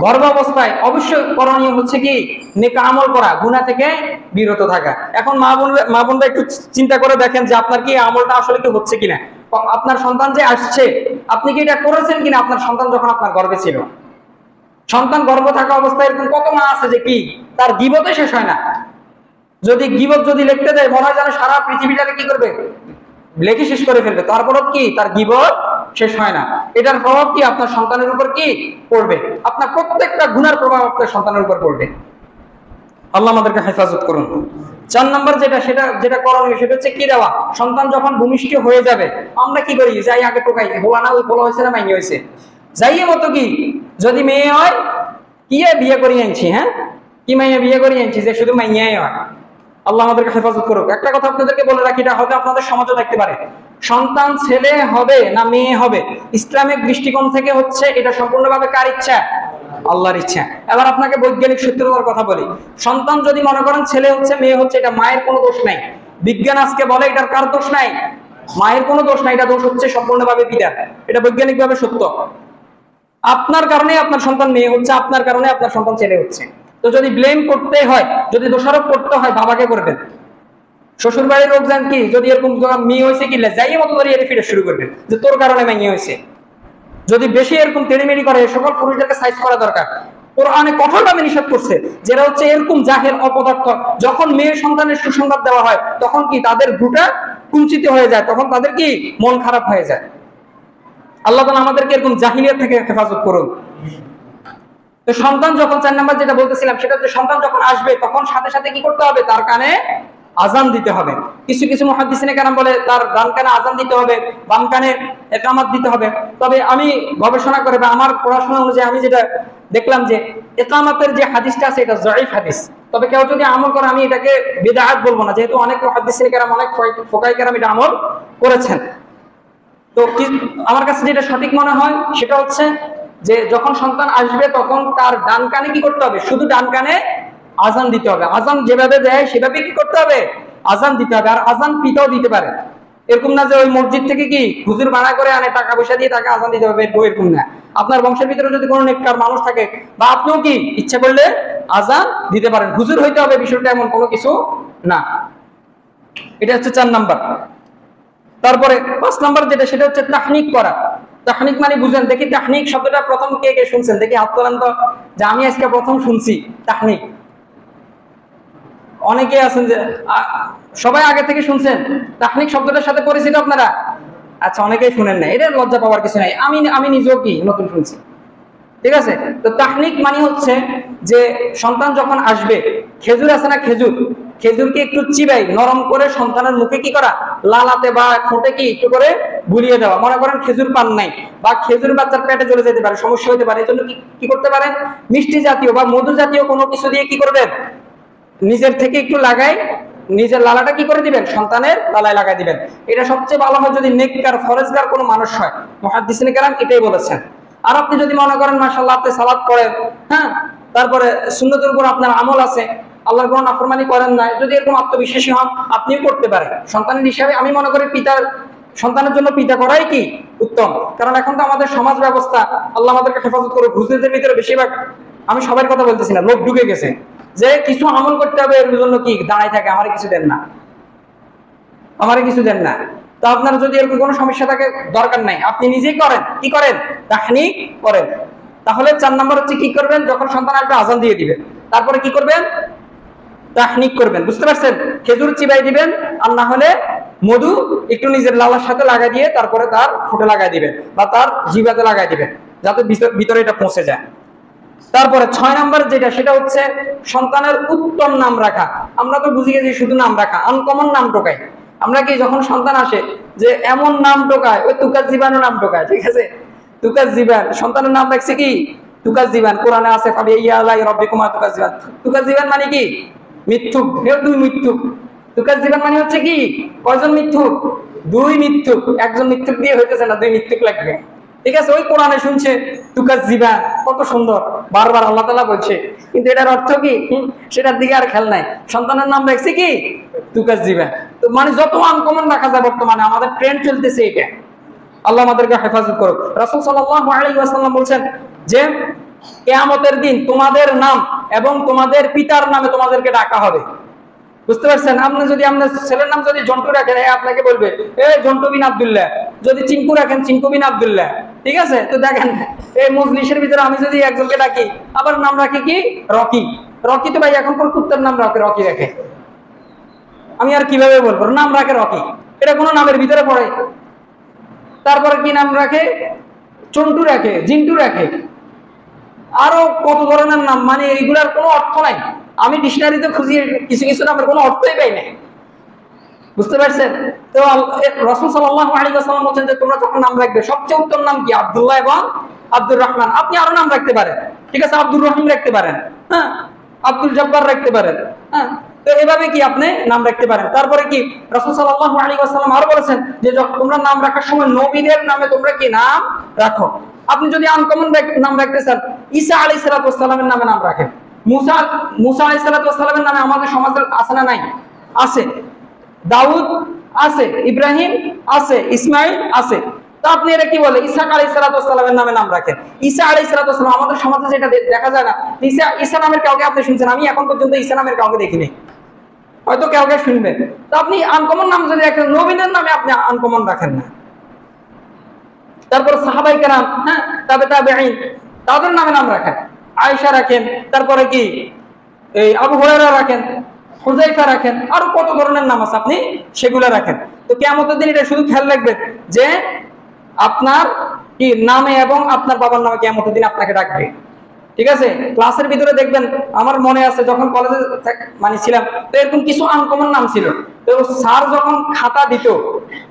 গর্ভাবস্থায় অবশ্যই করণীয় হচ্ছে কি, নেক আমল করা, গুনাহ থেকে বিরত থাকা। এখন মা বোনরা একটু চিন্তা করে দেখেন যে আপনার কি আমলটা আসলে কি হচ্ছে কিনা, আপনার সন্তান যে আসছে আপনি কি এটা করেছেন কিনা, আপনার সন্তান যখন আপনার গর্ভে ছিল। সন্তান গর্ভ থাকা অবস্থায় এরকম কত মা আছে যে কি তার গীবতে শেষ হয় না, যদি গীবত যদি লিখতে দেয় মনে হয় যেন সারা পৃথিবীটাকে কি করবে, লেখে শেষ করে ফেলবে, তারপরও কি তার গীবত শেষ হয় না। এটার প্রভাব কি আপনার সন্তানের উপর কি পড়বে, আপনার প্রত্যেকটা গুনার প্রভাব আপনার সন্তানের উপর পড়বে। আল্লাহ আমাদেরকে হেফাজত করুন। 4 নম্বর যেটা করণীয় সেটা হচ্ছে কি দেওয়া, সন্তান যখন ভূমিষ্ঠ হয়ে যাবে আমরা কি করি, যাই আগে টোকাই, বলা না ওই বলা হয়েছে না মাইনে হয়েছে, যাইয়ে মতো কি যদি মেয়ে হয় কি বিয়ে করিয়ে আনছি, হ্যাঁ কি মাইয়া বিয়ে করিয়ে আনছি, যে শুধু মাইয়াই হয়। আল্লাহ আমাদেরকে হেফাজত করুক। একটা কথা আপনাদেরকে বলে রাখি, এটা হয়তো আপনাদের সমাজে দেখতে পারে, সন্তান ছেলে হবে না মেয়ে হবে, ইসলামিক দৃষ্টিকোণ থেকে হচ্ছে এটা সম্পূর্ণভাবে কার ইচ্ছা, আল্লাহর ইচ্ছা। এবার আপনাকে বৈজ্ঞানিক সত্যতার কথা বলি, সন্তান যদি মনে করেন ছেলে হচ্ছে মেয়ে হচ্ছে, এটা মায়ের কোনো দোষ নাই। বিজ্ঞান আজকে বলে এটার কার দোষ নাই, মায়ের কোনো দোষ নাই, এটা দোষ হচ্ছে সম্পূর্ণভাবে পিতার। এটা বৈজ্ঞানিকভাবে সত্য। আপনার কারণে আপনার সন্তান মেয়ে হচ্ছে, আপনার কারণে আপনার সন্তান ছেলে হচ্ছে। তো যদি ব্লেম করতে হয়, যদি দোষারোপ করতে হয়, বাবাকে করবেন। শ্বশুর বাড়ির লোকজন কি যদি এরকম মেয়ে হয়েছে কি যাই মতো ধরে এর ফিরে শুরু করবেন যে তোর কারণে মেয়ে হয়েছে। যদি বেশি এরকম তেড়িমেড়ি করে, সকল পুরুষদেরকে সাইজ করা দরকার। কোরআনে কঠোরভাবে নিষেধ করছে, যেটা হচ্ছে এরকম জাহেল অপদার্থ, যখন মেয়ে সন্তানের সুসংবাদ দেওয়া হয় তখন কি তাদের ভ্রুটা কুঞ্চিত হয়ে যায়, তখন তাদের কি মন খারাপ হয়ে যায়। আল্লাহ তাআলা আমাদেরকে এরকম জাহিলিয়াত থেকে হেফাজত করুন। তো সন্তান যখন 4 নাম্বার যেটা বলতেছিলাম সেটা হচ্ছে সন্তান যখন আসবে তখন সাথে সাথে কি করতে হবে, তার কানে আজান দিতে হবে। কিছু কিছু মুহাদ্দিসিনে কেরাম বলে তার ডান কানে আজান দিতে হবে, বাম কানে ইকামত দিতে হবে। তবে আমি গবেষণা করে বা আমার পড়াশোনা অনুযায়ী আমি যেটা দেখলাম যে ইকামতের যে হাদিসটা আছে এটা জয়ীফ হাদিস। তবে কেউ যদি আমল করে আমি এটাকে বিদআত বলবো না, যেহেতু অনেক মুহাদ্দিসিনে কেরাম অনেক ফুকাহায়ে কেরাম এটা আমল করেছেন। তো আমার কাছে যেটা সঠিক মনে হয় সেটা হচ্ছে যে যখন সন্তান আসবে তখন তার ডান কানে কি করতে হবে, শুধু ডান কানে আজান দিতে হবে। আজান যেভাবে দেয় সেভাবে কি করতে হবে, আজান দিতে হবে। আর আজান পিতাও দিতে পারে, এরকম না যে ওই মসজিদ থেকে কি হুজুর ভাড়া করে আনে টাকা পয়সা দিয়ে তাকে আজান দিতে হবে, এরকম না। আপনার বংশের ভিতরে যদি কোনো নেককার মানুষ থাকে বা আপনিও কি ইচ্ছা করলে আজান দিতে পারেন, হুজুর হইতে হবে বিষয়টা এমন কোনো কিছু না। এটা হচ্ছে 4 নাম্বার। তারপরে 5 নাম্বার যেটা সেটা হচ্ছে তাহনিক করা। তাহনিক মানে বুঝেন দেখি, তাহনিক শব্দটা প্রথম কে কে শুনছেন দেখি হাত তোলেন তো, যে আমি আজকে প্রথম শুনছি তাহনিক। অনেকে আছেন যে সবাই আগে থেকে শুনছেন তাহনিক শব্দটার সাথে পরিচিত আপনারা? আচ্ছা, অনেকেই শুনেন না, এটা লজ্জা পাওয়ার কিছু নাই। আমি নিজেও কি নতুন শুনছি, ঠিক আছে। তো তাহনিক মানে হচ্ছে যে সন্তান যখন আসবে, খেজুর আছে না, খেজুরকে একটু চিবাই নরম করে সন্তানের মুখে কি করা, লালাতে বা ঠোঁটে কি একটু করে বুলিয়ে দেওয়া। মনে করেন খেজুর পান নাই বা খেজুর বাচ্চার পেটে চলে যেতে পারে, সমস্যা হতে পারে, এই জন্য কি করতে পারেন, মিষ্টি জাতীয় বা মধু জাতীয় কোনো কিছু দিয়ে কি করবেন, নিজের থেকে একটু লাগাই নিজের লালাটা কি করে দিবেন, সন্তানের লালায় লাগাই দিবেন। এটা সবচেয়ে ভালো হয় যদি নেককার ফরজগার কোনো মানুষ হয়, মুহাদ্দিসিনে কেরাম এটাই বলেছেন। আর আপনি যদি মনে করেন মাশাআল্লাহ আপনি সালাত পড়েন, হ্যাঁ, তারপরে সুন্নতের উপর আপনার আমল আছে, আল্লাহর কোনো নাফরমানি করেন না, যদি এরকম আত্মবিশ্বাসী হন আপনিও করতে পারেন। সন্তানের হিসাবে আমি মনে করি সন্তানের জন্য পিতা করাই কি উত্তম। কারণ এখন তো আমাদের সমাজ ব্যবস্থা, আল্লাহ আমাদেরকে হেফাজত করুক, হুজুরদের ভিতরে বেশিরভাগ, আমি সবার কথা বলতেছি না, লোক ঢুকে গেছে যে কিছু আমল করতে হবে, এর জন্য কি দাঁড়াই থাকে, আমারে কিছু দেন না, আমারে কিছু দেন না। তো আপনার যদি এরকম কোনো সমস্যা থাকে দরকার নাই, আপনি নিজেই করেন, কি করেন, তাহনিক করেন। তাহলে 4 নাম্বার হচ্ছে কি করবেন, যখন সন্তান আসবে আজান দিয়ে দিবেন, তারপরে কি করবেন, তাহনিক করবেন, বুঝতে পারছেন? খেজুর চিবাই দিবেন, আর না হলে মধু একটু নিজের লালার সাথে লাগাই দিয়ে তারপরে তার ঠোঁটে লাগাই দিবেন বা তার জিহ্বাতে লাগাই দিবেন, যাতে ভিতরে এটা পৌঁছে যায়। তারপরে 6 নাম্বার যেটা সেটা হচ্ছে সন্তানের উত্তম নাম রাখা। আমরা তো বুঝে গেছি শুধু নাম রাখা, আনকমন নাম টোকাই। আমরা কি যখন সন্তান আসে যে এমন নাম টোকায়, ওই তুকাজ জীবানু নাম টোকায়, ঠিক আছে, তুকাজ জীবান, সন্তানের নাম রাখছে কি তুকাজ জীবান, কোরআনে আছে ফাবিআইয়ি আলাই রাব্বিকুমা তুকাজ জীবান। তুকাজ জীবান মানে কি মিথ্যুক, কেউ 2 মিথ্যুক। তুকাজ জীবান মানে হচ্ছে কি কয়জন মিথ্যুক, 2 মিথ্যুক। একজন মিথ্যুক দিয়ে হইতেছে না, 2 মিথ্যুক লাগবে, ঠিক আছে। ওই কোরআনে শুনছে তুকাজ জীবান, কত সুন্দর, বারবার আল্লাহ তাআলা বলছে, কিন্তু এটার অর্থ কি সেটার দিকে আর খেয়াল নাই। সন্তানের নাম রাখছে কি তুকাজ জীবান। তো মানে যত আনকমন রাখা যায়, বর্তমানে আমাদের ট্রেন্ড চলতেছে এটা। আল্লাহ আমাদেরকে হেফাজত করুক। রাসূল সাল্লাল্লাহু আলাইহি ওয়াসাল্লাম বলছেন যে কিয়ামতের দিন তোমাদের নাম এবং তোমাদের পিতার নামে তোমাদেরকে ডাকা হবে, বুঝতে পারছেন? আপনি যদি আপনার ছেলের নাম যদি জন্টু রাখেন, আপনাকে বলবে এ জন্টু বিন আব্দুল্লাহ, যদি চিঙ্কু রাখেন চিঙ্কু বিন আব্দুল্লাহ, ঠিক আছে। তো দেখেন এই মজলিসের ভিতরে আমি যদি একজনকে ডাকি, আবার নাম রাখি কি রকি, রকি তো ভাই এখন কোন কুত্তার নাম রকি রাখে, আমি আর কিভাবে বলবো, নাম রাখে রকি, এটা কোনো নামের ভিতরে পড়ে। তারপরে কি নাম রাখে, চন্টু রাখে, জিন্টু রাখে, আরো কত ধরনের নাম, মানে এইগুলার কোনো অর্থ নাই। আমি ডিকশনারিতে খুঁজি, কিছু কিছু নামের কোনো অর্থই পাই না, বুঝতে পারছেন? তো রাসূল সাল্লাল্লাহু আলাইহি ওয়াসাল্লাম বলেন যে তোমরা যখন নাম রাখবে সবচেয়ে উত্তম নাম কি আব্দুল্লাহ এবং আব্দুর রহমান। আপনি আরো নাম রাখতে পারেন, ঠিক আছে, আব্দুর রহিম রাখতে পারেন, হ্যাঁ, আব্দুল জব্বার রাখতে পারেন, হ্যাঁ। তো এভাবে কি আপনি নাম রাখতে পারেন। তারপরে কি রাসূল সাল্লাল্লাহু আলাইহি ওয়াসাল্লাম আরো বলেছেন যে যখন তোমরা নাম রাখার সময় নবীদের নামে তোমরা কি নাম রাখো। আপনি যদি আনকমন নাম রাখতে চান, ঈসা আলাইহিস সালাতু ওয়াস সালামের নামে নাম রাখেন। মুসা আলাইহিস সালাতু ওয়াস সালামের নামে আমাদের সমাজে আছে না নাই? আছে। দাউদ আছে, ইব্রাহিম আছে, ইসমাইল আছে। তো আপনি এটা কি বলে ঈসা আলাইহিস সালাতু ওয়াস সালামের নামে নাম রাখেন। ঈসা আলাইহিস সালাতু ওয়াস সালাম আমাদের সমাজে যেটা দেখা যায় না, ঈসা নামের কাউকে আপনি শুনছেন, আমি এখন পর্যন্ত ঈসা নামের কাউকে দেখিনি, হয়তো কাউকে শুনবেন। তো আপনি আনকমন নাম যদি রাখেন, নবীদের নামে আপনি আনকমন রাখেন না। তারপর সাহাবায়ে কেরাম, হ্যাঁ, তাবেঈন, তাদের নামে নাম রাখেন, আয়েশা রাখেন, তারপরে কি এই আবু হুরায়রা রাখেন, হুযায়ফা রাখেন, আরো কত ধরনের নাম আছে, আপনি সেগুলো রাখেন। তো কিয়ামতের দিন এটা শুধু খেয়াল রাখবেন যে আপনার কি নামে এবং আপনার বাবার নামে কিয়ামতের দিন আপনাকে ডাকবে, ঠিক আছে, ক্লাসের ভিতরে দেখবেন, আমার মনে আছে যখন কলেজে মানে ছিলাম, তো এরকম কিছু আনকমন নাম ছিল। তো স্যার যখন খাতা দিত,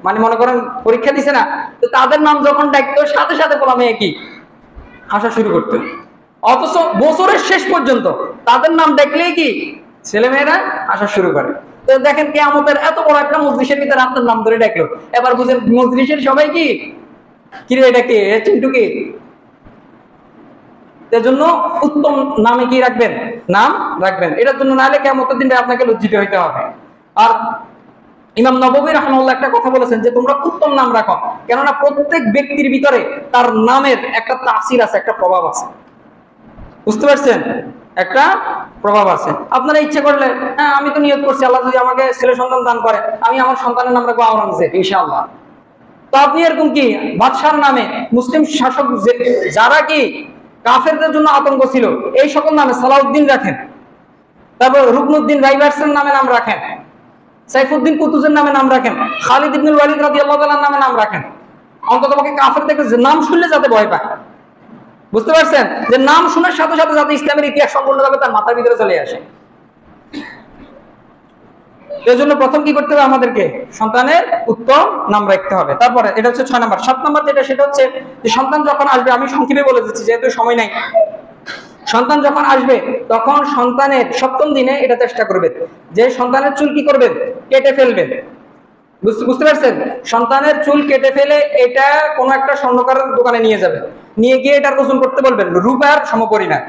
মানে মনে করেন পরীক্ষা দিছে না, তো তাদের নাম যখন ডাকতো সাথে সাথে বলা মেয়ে কি হাসা শুরু করতো। অথচ বছরের শেষ পর্যন্ত তাদের নাম দেখলেই কি ছেলেমেয়েরা হাসা শুরু করে। তো দেখেন কিয়ামতের এত বড় একটা মজলিসের ভিতরে আপনার নাম ধরে ডাকলো, এবার বুঝেন মজলিসের সবাই কি কিরে এটা কে, চিন্টু কি। এর জন্য উত্তম নামে কি রাখবেন, নাম রাখবেন। এটার জন্য নাহলে কিয়ামতের দিনে আপনাকে লজ্জিত হইতে হবে। আর ইমাম নববী রাহমাহুল্লাহ একটা কথা বলেছেন যে তোমরা উত্তম নাম রাখো, কেননা প্রত্যেক ব্যক্তির ভিতরে তার নামের একটা তাসির আছে, একটা প্রভাব আছে। বুঝতে পারছেন, একটা প্রভাব আছে। আপনারা ইচ্ছে করলে, হ্যাঁ আমি তো নিয়ত করছি আল্লাহ যদি আমাকে ছেলে সন্তান দান করে, আমি আমার সন্তানের নাম রাখবো আওরঙ্গজেব ইনশাআল্লাহ। তো আপনি এরকম কি বাদশার নামে, মুসলিম শাসক যারা কি কাফেরদের জন্য আতঙ্ক ছিল, এই সকল নামে সালাউদ্দিন রাখেন, তারপর রুকনুদ্দিন রাইভার্সের নামে নাম রাখেন, সাইফুদ্দিন কুতুজের নামে নাম রাখেন, খালিদ ইবনুল ওয়ালিদ রাদিয়াল্লাহু তাআলার নামে নাম রাখেন। অন্ততপক্ষে কাফেরদের নাম শুনলে যাতে ভয় পায়। বুঝতে পারছেন, যে নাম শোনার সাথে সাথে যাতে ইসলামের ইতিহাস সম্পূর্ণভাবে তার মাথার ভিতরে চলে আসে। এর জন্য প্রথম কি করতে হবে, আমাদেরকে সন্তানের উত্তম নাম রাখতে হবে। তারপরে এটা হচ্ছে 6 নাম্বার। 7 নাম্বার যেটা, সেটা হচ্ছে যে সন্তান যখন আসবে, আমি সংক্ষেপে বলে দিচ্ছি যেহেতু সময় নাই। সন্তান যখন আসবে তখন সন্তানের 7ম দিনে এটা চেষ্টা করবেন যে সন্তানের চুল কি করবেন, কেটে ফেলবেন। বুঝতে পারছেন, সন্তানের চুল কেটে ফেলে এটা কোনো একটা স্বর্ণকারের দোকানে নিয়ে যাবে, নিয়ে গিয়ে এটার ওজন করতে বলবেন রূপার সমপরিমাণ।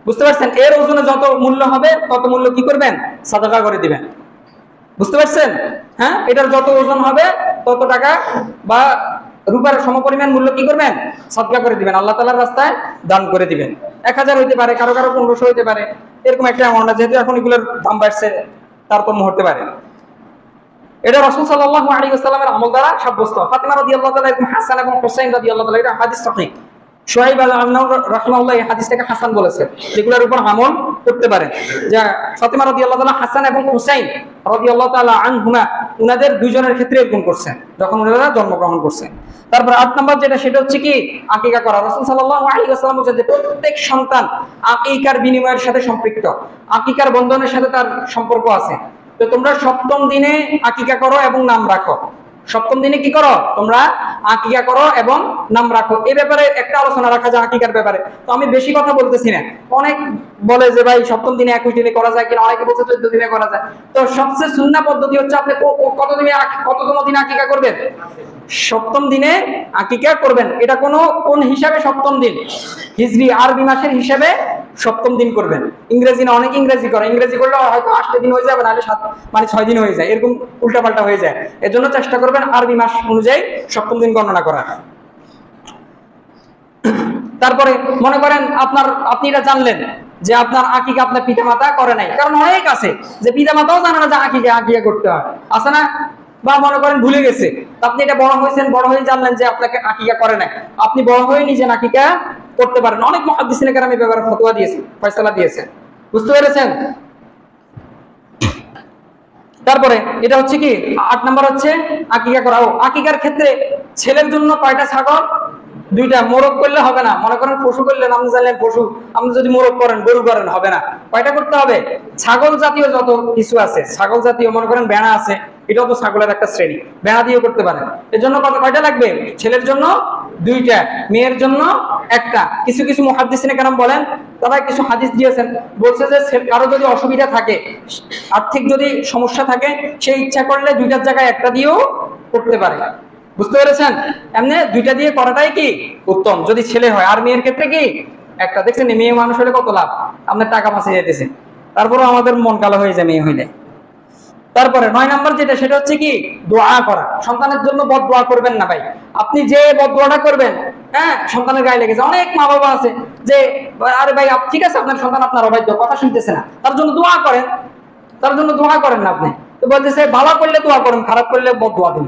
বুঝতে পারছেন, এর ওজনে যত মূল্য হবে তত মূল্য কি করবেন, সাদাকা করে দিবেন। বুঝতে পারছেন, হ্যাঁ, এটার যত ওজন হবে তত টাকা বা রূপার সমপরিমাণ মূল্য কি করবেন, সাদকা করে দিবেন, আল্লাহ তাআলার রাস্তায় দান করে দিবেন। 1000 হইতে পারে, কারো কারো 1500 হইতে পারে, এরকম একটা অ্যামাউন্ট, যেহেতু এখন এগুলোর দাম বাড়ছে তারপর হতে পারে। এটা রাসূল সাল্লাল্লাহু আলাইহি ওয়াসাল্লামের আমল দ্বারা সাব্যস্ত। ফাতিমা রাদিয়াল্লাহু তাআলা এবং হাসান এবং হুসাইন রাদিয়াল্লাহু তাআলা, এটা হাদিস সহিহ। শুআইব আল-আরনাউত রাহিমাহুল্লাহ এই হাদিসটাকে হাসান বলেছেন, যেগুলোর উপর আমল করতে পারে। যে ফাতিমা রাদিয়াল্লাহু তাআলা হাসান এবং হুসাইন রাদিয়াল্লাহু তাআলা আনহুমা, উনাদের দুইজনের ক্ষেত্রে এরকম করছেন যখন ওনারা জন্মগ্রহণ করছেন। তারপর 8 নাম্বার যেটা, সেটা হচ্ছে কি আকিকা করা। রাসূল সাল্লাল্লাহু আলাইহি ওয়াসাল্লাম বলেছেন যে প্রত্যেক সন্তান আকিকার বিনিময়ের সাথে সম্পৃক্ত, আকিকার বন্ধনের সাথে তার সম্পর্ক আছে। তো তোমরা 7ম দিনে আকিকা করো এবং নাম রাখো। 7ম দিনে কি করো, তোমরা আকিকা করো এবং নাম রাখো। এই ব্যাপারে একটা আলোচনা রাখা যায় আকিকার ব্যাপারে। তো আমি বেশি কথা বলতেছি না। অনেক বলে যে ভাই 7ম দিনে 21 দিনে করা যায় কিনা, অনেকে বলছে 14 দিনে করা যায়। তো সবচেয়ে সুন্নাহ পদ্ধতি হচ্ছে আপনি কততম দিনে আকিকা করবেন, 7ম দিনে আকিকা করবেন। এটা কোন হিসাবে 7ম দিন, হিজরি আরবি মাসের হিসাবে 7ম দিন করবেন। ইংরেজি না, অনেক ইংরেজি করে, ইংরেজি করলে হয়তো 8 দিন হয়ে যাবে, নাহলে 6 দিন হয়ে যায়, এরকম উল্টাপাল্টা হয়ে যায়। এর জন্য চেষ্টা করবেন আরবি মাস অনুযায়ী 7ম দিন গণনা করা। তারপরে মনে করেন আপনি এটা জানলেন যে আপনার আকিকা আপনার পিতামাতা করে নাই, কারণ অনেক আছে যে পিতামাতাও জানে না যে আকিকা করতে হয়, আছে না? বা মনে করেন ভুলে গেছে, আপনি এটা বড় হয়েছেন, বড় হয়ে জানলেন যে আপনাকে আকিকা করে নাই, আপনি বড় হয়ে নিজে আকিকা করতে পারেন। অনেক মুহাদ্দিসিনে কেরাম এই ব্যাপারে ফতোয়া দিয়েছে, ফয়সালা দিয়েছে। বুঝতে পেরেছেন? তারপরে এটা হচ্ছে কি 8 নাম্বার হচ্ছে আকিকা করা। আকিকার ক্ষেত্রে ছেলের জন্য কয়টা ছাগল, 2টা। মোরগ করলে হবে না, মনে করেন পশু করলে নাম জানলেন পশু, আপনি যদি মোরগ করেন, গরু করেন, হবে না। কয়টা করতে হবে, ছাগল জাতীয় যত কিছু আছে, ছাগল জাতীয়, মনে করেন ভেড়া আছে, এটাও তো ছাগলের একটা শ্রেণী, ভেড়া দিয়েও করতে পারেন। এর জন্য কয়টা লাগবে, ছেলের জন্য 2টা, মেয়ের জন্য 1টা। কিছু কিছু মুহাদ্দিসিনে কেরাম বলেন, তারা কিছু হাদিস দিয়েছেন, বলছে যে কারো যদি অসুবিধা থাকে, আর্থিক যদি সমস্যা থাকে, সে ইচ্ছা করলে 2টার জায়গায় 1টা দিয়েও করতে পারে। বুঝতে পেরেছেন? এমনি 2টা দিয়ে করাটাই কি উত্তম যদি ছেলে হয়। আর মেয়ের ক্ষেত্রে কি 1টা। দেখছেন মেয়ে মানুষ হলে কত লাভ, আপনার টাকা বাঁচে যেতেছে, তারপরেও আমাদের মন কালো হয়ে যায় মেয়ে হইলে। তারপরে 9 নাম্বার যেটা, সেটা হচ্ছে কি দোয়া করা। সন্তানের জন্য বদদোয়া করবেন না ভাই। আপনি যে বদদোয়াটা করবেন, হ্যাঁ, সন্তানের গায়ে লেগেছে। অনেক মা বাবা আছে যে আরে ভাই ঠিক আছে আপনার সন্তান আপনার অবাধ্য, কথা শুনতেছে না, তার জন্য দোয়া করেন, তার জন্য দোয়া করেন না আপনি। তো বলতেছে ভালো করলে দোয়া করুন, খারাপ করলে বদদোয়া দিন।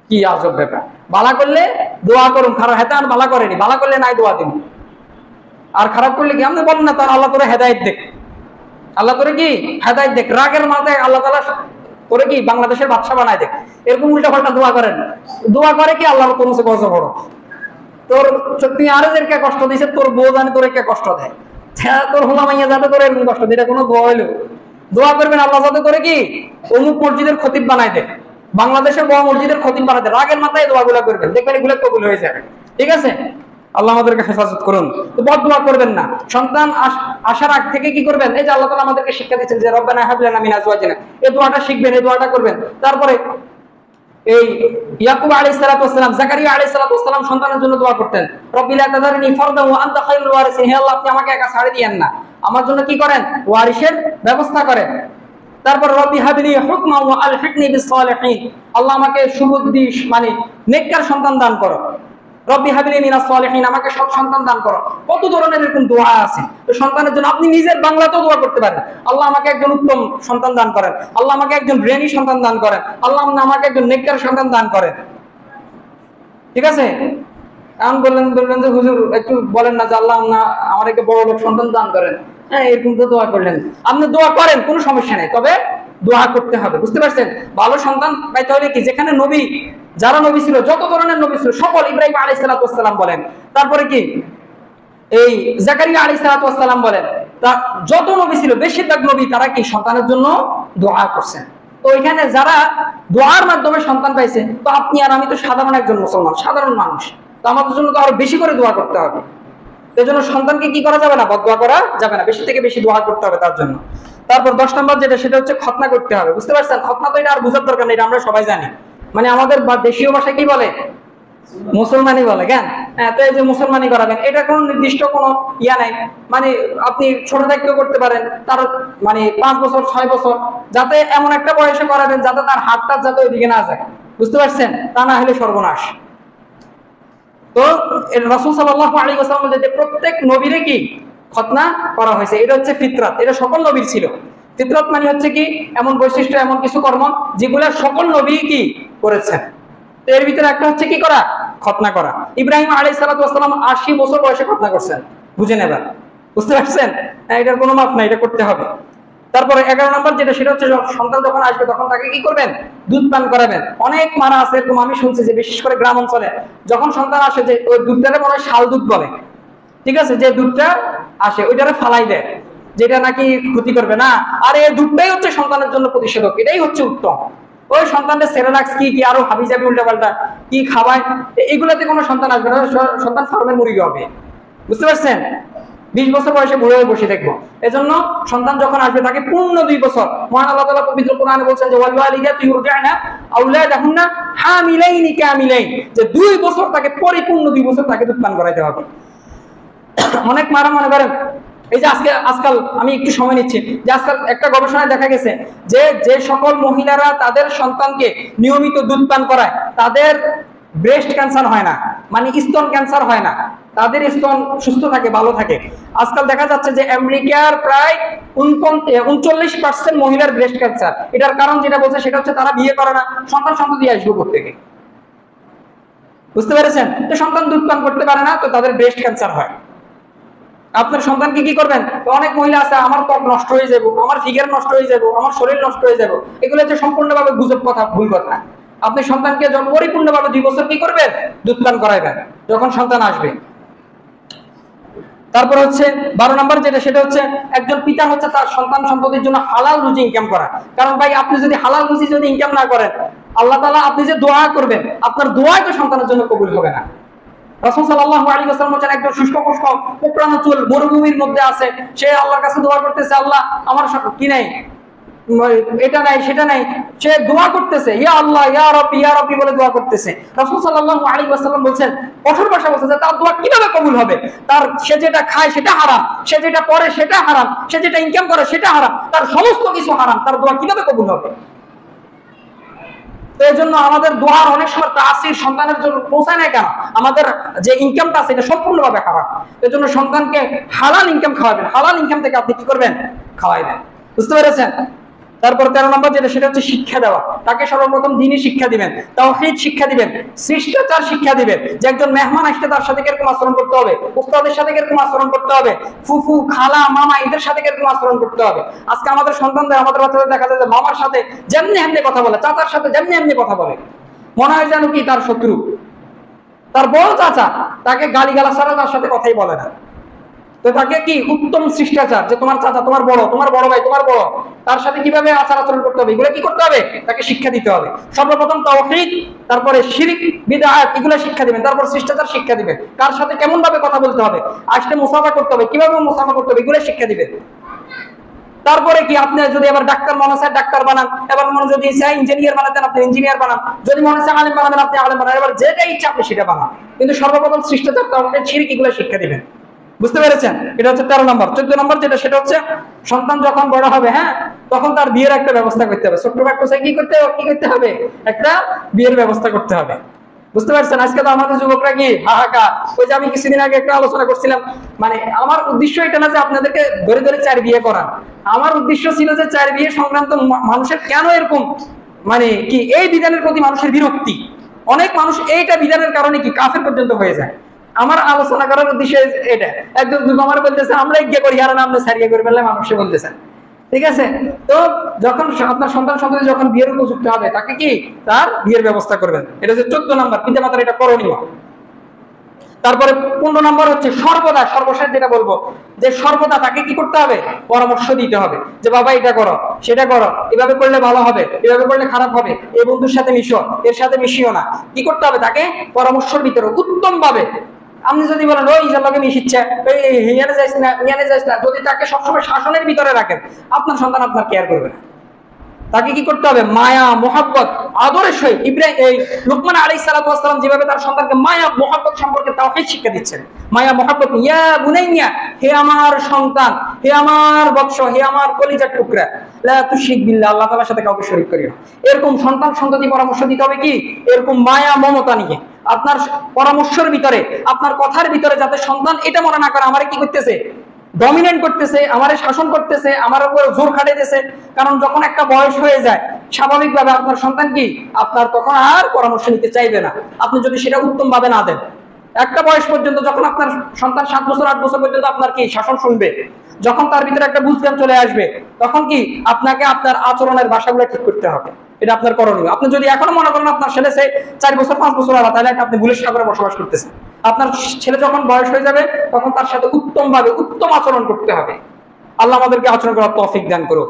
কি আজব ব্যাপার, ভালো করলে দোয়া করুন, খারাপ হেতা আর ভালো করেনি, ভালো করলে নাই দোয়া দিন, আর খারাপ করলে কি আপনি বলেন না তার আল্লাহ তোরে হেদায়েত দেখ, আল্লাহ তোরে কি হেদায়েত দেখ, রাগের মাথায় আল্লাহ তাআলা তোরে কি বাংলাদেশের বাদশা বানায় দেখ, এরকম উল্টা পাল্টা দোয়া করেন। দোয়া করে কি আল্লাহর তোমার গজব বড়, তোর তুই আরো যে কে কষ্ট দিয়েছে, তোর বউ জানে তোরে কে কষ্ট দেয়, তোর হোলা মাইয়া যাতে করে এরকম কষ্ট, এটা কোনো দোয়া হইলো? দোয়া করবেন আল্লাহ যাতে করে কি অমুক মসজিদের খতিব বানাই দেয়, বাংলাদেশের বড় মসজিদের খতিব বানাই দেয়, রাগের মাথায় দোয়াগুলা করবেন, দেখবেন এগুলো কবুল হয়ে যাবে। ঠিক আছে, আল্লাহ আমাদেরকে হেফাজত করুন। তো বদদোয়া করবেন না। সন্তান আসার আগ থেকে কি করবেন, এই যে আল্লাহ তাআলা আমাদেরকে শিক্ষা দিচ্ছেন যে রব্বানা হাব লানা মিন আজওয়াজিনা, এই দোয়াটা শিখবেন, এই দোয়াটা করবেন। তারপরে এই ইয়াকুব আলাইহিস সালাতু ওয়াস সালাম, জাকারিয়া আলাইহিস সালাতু ওয়াস সালাম সন্তানের জন্য দোয়া করতেন, রব্বি লা তাযারনি ফারদান ওয়া আনতা খায়রুল ওয়ারিসিন, হে আল্লাহ আপনি আমাকে একা ছেড়ে দিয়েন না, আমার জন্য কি করেন, ওয়ারিসের ব্যবস্থা করেন। তারপর রব্বি হাবলি হুকমা ওয়া আলহিকনি বিস সালিহিন, আল্লাহ আমাকে সুবুদ্ধি মানে নেককার সন্তান দান করো। রব্বি হাবলি মিনাস সালিহিন, আমাকে সৎ সন্তান দান করো। কত ধরনের এরকম দোয়া আছে। তো সন্তানের জন্য আপনি নিজের বাংলাতেও দোয়া করতে পারেন, আল্লাহ আমাকে একজন উত্তম সন্তান দান করেন, আল্লাহ আমাকে একজন ব্রেনি সন্তান দান করেন, আল্লাহ আমাকে একজন নেককার সন্তান দান করেন। ঠিক আছে, এখন বললেন যে হুজুর একটু বলেন না যে আল্লাহ আমার একটা বড় লোক সন্তান দান করেন। হ্যাঁ, এরকম তো দোয়া করলেন, আপনি দোয়া করেন, কোনো সমস্যা নেই, তবে দোয়া করতে হবে। বুঝতে পারছেন? ভালো সন্তান পাইতে হলে কি, যেখানে নবী, যারা নবী ছিল, যত ধরনের নবী ছিল সকল, ইব্রাহিম আলাইহিস সালাতু ওয়াস সালাম বলেন, তারপরে কি এই জাকারিয়া আলাইহিস সালাতু ওয়াস সালাম বলেন, তা যত নবী ছিল বেশিরভাগ নবী তারা কি সন্তানের জন্য দোয়া করছেন। তো এখানে যারা দোয়ার মাধ্যমে সন্তান পাইছে, তো আপনি আর আমি তো সাধারণ একজন মুসলমান, সাধারণ মানুষ, তো আমাদের জন্য তো আরো বেশি করে দোয়া করতে হবে। এই জন্য সন্তানকে কি করা যাবে না, বদদোয়া করা যাবে না, বেশি থেকে বেশি দোয়া করতে হবে তার জন্য। তারপর 10 নম্বর যেটা, সেটা হচ্ছে খতনা করতে হবে। বুঝতে পারছেন? খতনা তো এটা আর বোঝার দরকার নেই, এটা আমরা সবাই জানি। মানে আমাদের দেশীয় ভাষায় কি বলে, মুসলমানি বলে, কেন? হ্যাঁ, তো এই যে মুসলমানি করাবেন, এটা কোনো নির্দিষ্ট কোনো ইয়া নাই। মানে আপনি ছোট থাকতেও করতে পারেন, তার মানে 5 বছর 6 বছর, যাতে এমন একটা বয়সে করাবেন যাতে তার হাতটা যাতে ওইদিকে না যায়। বুঝতে পারছেন? তা না হলে সর্বনাশ। তো রাসূল সাল্লাল্লাহু আলাইহি ওয়াসাল্লাম যে প্রত্যেক নবীরে কি খতনা করা হয়েছে, এটা হচ্ছে ফিতরাত, এটা সকল নবীর ছিল। ফিতরাত মানে হচ্ছে কি এমন বৈশিষ্ট্য, এমন কিছু কর্ম যেগুলো সকল নবী কি করেছেন। তো এর ভিতরে একটা হচ্ছে কি করা, খতনা করা। ইব্রাহিম আলাইহিস সালাতু ওয়াস সালাম 80 বছর বয়সে খতনা করছেন। বুঝে নেবেন। বুঝতে পারছেন? এটার কোনো মাপ নাই, এটা করতে হবে। তারপরে 11 নম্বর যেটা, সেটা হচ্ছে সন্তান যখন আসবে তখন তাকে কি করবেন, দুধ পান করাবেন। অনেক মারা আছে এরকম, আমি শুনছি যে বিশেষ করে গ্রাম অঞ্চলে যখন সন্তান আসে, যে ওই দুধটারে মনে হয় শাল দুধ বলে। ঠিক আছে, যে দুধটা আসে ওইটারে ফালাই দেয়, যেটা নাকি ক্ষতি করবে না। আর এই দুধটাই হচ্ছে সন্তানের জন্য প্রতিষেধক, এটাই হচ্ছে উত্তম। ওই সন্তানের সেরেলাক্স কি আরো হাবিজাবি উল্টাপাল্টা কি খাওয়ায়, এগুলাতে কোনো সন্তান আসবে না, সন্তান ফার্মের মুরগি হবে। বুঝতে পারছেন? 20 বছর বয়সে বুড়ো হয়ে বসে দেখবো। এজন্য সন্তান যখন আসবে তাকে পূর্ণ 2 বছর, মহান আল্লাহ তাআলা পবিত্র কোরআনে বলছেন যে ওয়ালিদাতু ইউরদি'না আওলাদাহুন্না হামিলাইনি কামিলাইন, যে 2 বছর তাকে পরিপূর্ণ 2 বছর তাকে দুধ পান করাইতে হবে। অনেক মারা মনে করেন, এই যে আজকাল আমি একটু সময় নিচ্ছি, যে আজকাল একটা গবেষণায় দেখা গেছে যে যে সকল মহিলারা তাদের সন্তানকে নিয়মিত দুধ পান করায় তাদের ব্রেস্ট ক্যান্সার হয় না, মানে স্তন ক্যান্সার হয় না, তাদের স্তন সুস্থ থাকে, ভালো থাকে। আজকাল দেখা যাচ্ছে যে আমেরিকার প্রায় 39% মহিলার ব্রেস্ট ক্যান্সার। এটার কারণ যেটা বলছে সেটা হচ্ছে তারা বিয়ে করে না, সন্তান আসবে কোত্থেকে। বুঝতে পেরেছেন? তো সন্তান দুধ পান করতে পারে না, তো তাদের ব্রেস্ট ক্যান্সার হয়। আপনার সন্তানকে কি করবেন, অনেক মহিলা আছে আমার ত্বক নষ্ট হয়ে যাবো, আমার ফিগার নষ্ট হয়ে যাবো, আমার শরীর নষ্ট হয়ে যাবো, এগুলো হচ্ছে সম্পূর্ণভাবে গুজব কথা, ভুল কথা। আপনি সন্তানকে যখন পরিপূর্ণভাবে 2 বছর কি করবেন, দুধ পান করাইবেন যখন সন্তান আসবে। তারপর হচ্ছে 12 নম্বর যেটা, সেটা হচ্ছে একজন পিতা হচ্ছে তার সন্তান সম্পদের জন্য হালাল রুজি ইনকাম করা। কারণ ভাই আপনি যদি হালাল রুজি যদি ইনকাম না করেন, আল্লাহ তাআলা আপনি যে দোয়া করবেন, আপনার দোয়াই তো সন্তানের জন্য কবুল হবে না। রাসূল সাল্লাল্লাহু আলাইহি ওয়াসাল্লাম বলেন একজন শুষ্ক কোকড়ানো চুল মরুভূমির মধ্যে আছে, সে আল্লাহর কাছে দোয়া করতেছে, আল্লাহ আমার কি নাই, এটা নাই সেটা নাই, সে দোয়া করতেছে ইয়া আল্লাহ ইয়া রাব্বি বলে দোয়া করতেছে। রাসূল সাল্লাল্লাহু আলাইহি ওয়াসাল্লাম বলেন, কঠোর ভাষায় বলেন যে তার দোয়া কিভাবে কবুল হবে, তার সে যেটা খায় সেটা হারাম, সে যেটা পড়ে সেটা হারাম, সে যেটা ইনকাম করে সেটা হারাম, তার সমস্ত কিছু হারাম, তার দোয়া কিভাবে কবুল হবে? তো এই জন্য আমাদের দোয়ার অনেক সময় তাসির সন্তানের জন্য পৌঁছায় না, কেন? আমাদের যে ইনকামটা আছে এটা সম্পূর্ণভাবে খারাপ। এই জন্য সন্তানকে হালাল ইনকাম খাওয়াবেন, হালাল ইনকাম থেকে আপনি কি করবেন, খাওয়াইবেন। বুঝতে পেরেছেন? তারপর 13 নম্বর যেটা, সেটা হচ্ছে শিক্ষা দেওয়া। তাকে সর্বপ্রথম দ্বীনি শিক্ষা দিবেন, তাওহীদ শিক্ষা দিবেন, শিষ্টাচার শিক্ষা দিবেন, যে একজন মেহমান আসলে তার সাথে কিরকম আচরণ করতে হবে, উস্তাদের সাথে কিরকম আচরণ করতে হবে, ফুফু খালা মামা এদের সাথে কিরকম আচরণ করতে হবে। আজকে আমাদের সন্তানদের, আমাদের বাচ্চাদের দেখা যায় যে মামার সাথে যেমনি এমনি কথা বলে, চাচার সাথে যেমনি এমনি কথা বলে, মনে হয় যেন কি তার শত্রু। তার বড় চাচা তাকে গালিগালাজ ছাড়া তার সাথে কথাই বলে না। তো তাকে কি উত্তম শিষ্টাচার, যে তোমার চাচা, তোমার বড় ভাই, তোমার বড়, তার সাথে কিভাবে আচার আচরণ করতে হবে, এগুলো কি করতে হবে, তাকে শিক্ষা দিতে হবে। সর্বপ্রথম তাওহীদ, তারপরে শিরক বিদআত, এগুলো শিক্ষা দিবেন। তারপর শিষ্টাচার শিক্ষা দিবেন, কার সাথে কেমন ভাবে কথা বলতে হবে, আসলে মুসাফা করতে হবে, কিভাবে মুসাফা করতে হবে, এগুলো শিক্ষা দিবেন। তারপরে কি আপনি যদি এবার ডাক্তার মনে চায় ডাক্তার বানান, এবার মনে যদি চায় ইঞ্জিনিয়ার বানাতেন আপনি ইঞ্জিনিয়ার বানান, যদি মনে চায় আলেম বানাবেন আপনি আলেম বানান, এবার যেটা ইচ্ছা আপনি সেটা বানান। কিন্তু সর্বপ্রথম শিষ্টাচার তাওহীদ শিরক এগুলো শিক্ষা দিবেন। বুঝতে পেরেছেন? এটা হচ্ছে 13 নম্বর। 14 নম্বর যেটা, সেটা হচ্ছে সন্তান যখন বড় হবে, হ্যাঁ, তখন তার বিয়ের একটা ব্যবস্থা করতে হবে। ছোট্ট বাচ্চা কি করতে হবে, একটা বিয়ের ব্যবস্থা করতে হবে। বুঝতে পারছেন? আজকে তো আমাদের যুবকরা কি হাহাকার। ওই যে আমি কিছুদিন আগে একটা আলোচনা করছিলাম, মানে আমার উদ্দেশ্য এটা না যে আপনাদেরকে ধরে ধরে 4 বিয়ে করান। আমার উদ্দেশ্য ছিল যে 4 বিয়ে সংক্রান্ত মানুষের কেন এরকম, মানে কি এই বিধানের প্রতি মানুষের বিরক্তি। অনেক মানুষ এইটা বিধানের কারণে কি কাফের পর্যন্ত হয়ে যায়। আমার আলোচনা করার উদ্দেশ্য এটা। একজন যুবক আমার বলতেছে আমরা ইজ্ঞা করি, আর আপনি সারিয়া করে ফেললে মানুষে বলতেছেন। ঠিক আছে? তো যখন আপনার সন্তান সন্ততি যখন বিয়ের উপযুক্ত হবে, তাকে কি তার বিয়ের ব্যবস্থা করবেন। এটা হচ্ছে 14 নম্বর, পিতা মাতার এটা করণীয়। তারপরে 15 নম্বর হচ্ছে সর্বদা, সর্বশেষ যেটা বলবো, যে সর্বদা তাকে কি করতে হবে, পরামর্শ দিতে হবে, যে বাবা এটা করো, সেটা করো, এভাবে করলে ভালো হবে, এভাবে করলে খারাপ হবে, এই বন্ধুর সাথে মিশো, এর সাথে মিশিও না। কি করতে হবে, তাকে পরামর্শের ভিতরে উত্তম ভাবে। আপনি যদি বলেন ওই যাকে মিশিচ্ছে, হিয়ানে যাইস না, হিয়ানে যাইস না, যদি তাকে সবসময় শাসনের ভিতরে রাখেন, আপনার সন্তান আপনার কেয়ার করবে না। তাকে কি করতে হবে, মায়া মোহাব্বত আদরের সহিত। লুকমান আলাইহিস সালাতু ওয়াস সালাম যেভাবে তার সন্তানকে মায়া মোহাব্বত সম্পর্কে তাওহীদ শিক্ষা দিচ্ছেন, মায়া মোহাব্বত, ইয়া বুনাইয়া, হে আমার সন্তান, হে আমার বৎস, হে আমার কলিজার টুকরা, লা তুশরিক বিল্লাহ, আল্লাহ তাআলার সাথে কাউকে শরীক করিও না। এরকম সন্তান সন্ততি পরামর্শ দিতে হবে কি, এরকম মায়া মমতা নিয়ে আপনার পরামর্শের ভিতরে, আপনার কথার ভিতরে, যাতে সন্তান এটা মনে না করে আমারে কি করতেছে, ডমিনেট করতেছে, আমারে শাসন করতেছে, আমার উপরে জোর খাটাইতেছে। কারণ যখন একটা বয়স হয়ে যায়, স্বাভাবিকভাবে আপনার সন্তান কি আপনার তখন আর পরামর্শ নিতে চাইবে না, আপনি যদি সেটা উত্তম ভাবে না দেন। একটা বয়স পর্যন্ত, যখন আপনার সন্তান 7 বছর 8 বছর পর্যন্ত আপনার কি শাসন শুনবে, যখন তার ভিতরে একটা বুঝজ্ঞান চলে আসবে, তখন কি আপনাকে আপনার আচরণের ভাষাগুলো ঠিক করতে হবে। এটা আপনার করণীয়। আপনি যদি এখনো মনে করেন আপনার ছেলে 4 বছর 5 বছর হলো, তাহলে আপনি ভুলের সাগরে বসবাস করতেছেন। আপনার ছেলে যখন বয়স হয়ে যাবে, তখন তার সাথে উত্তম ভাবে উত্তম আচরণ করতে হবে। আল্লাহ আমাদেরকে আচরণ করার তৌফিক দান করুক।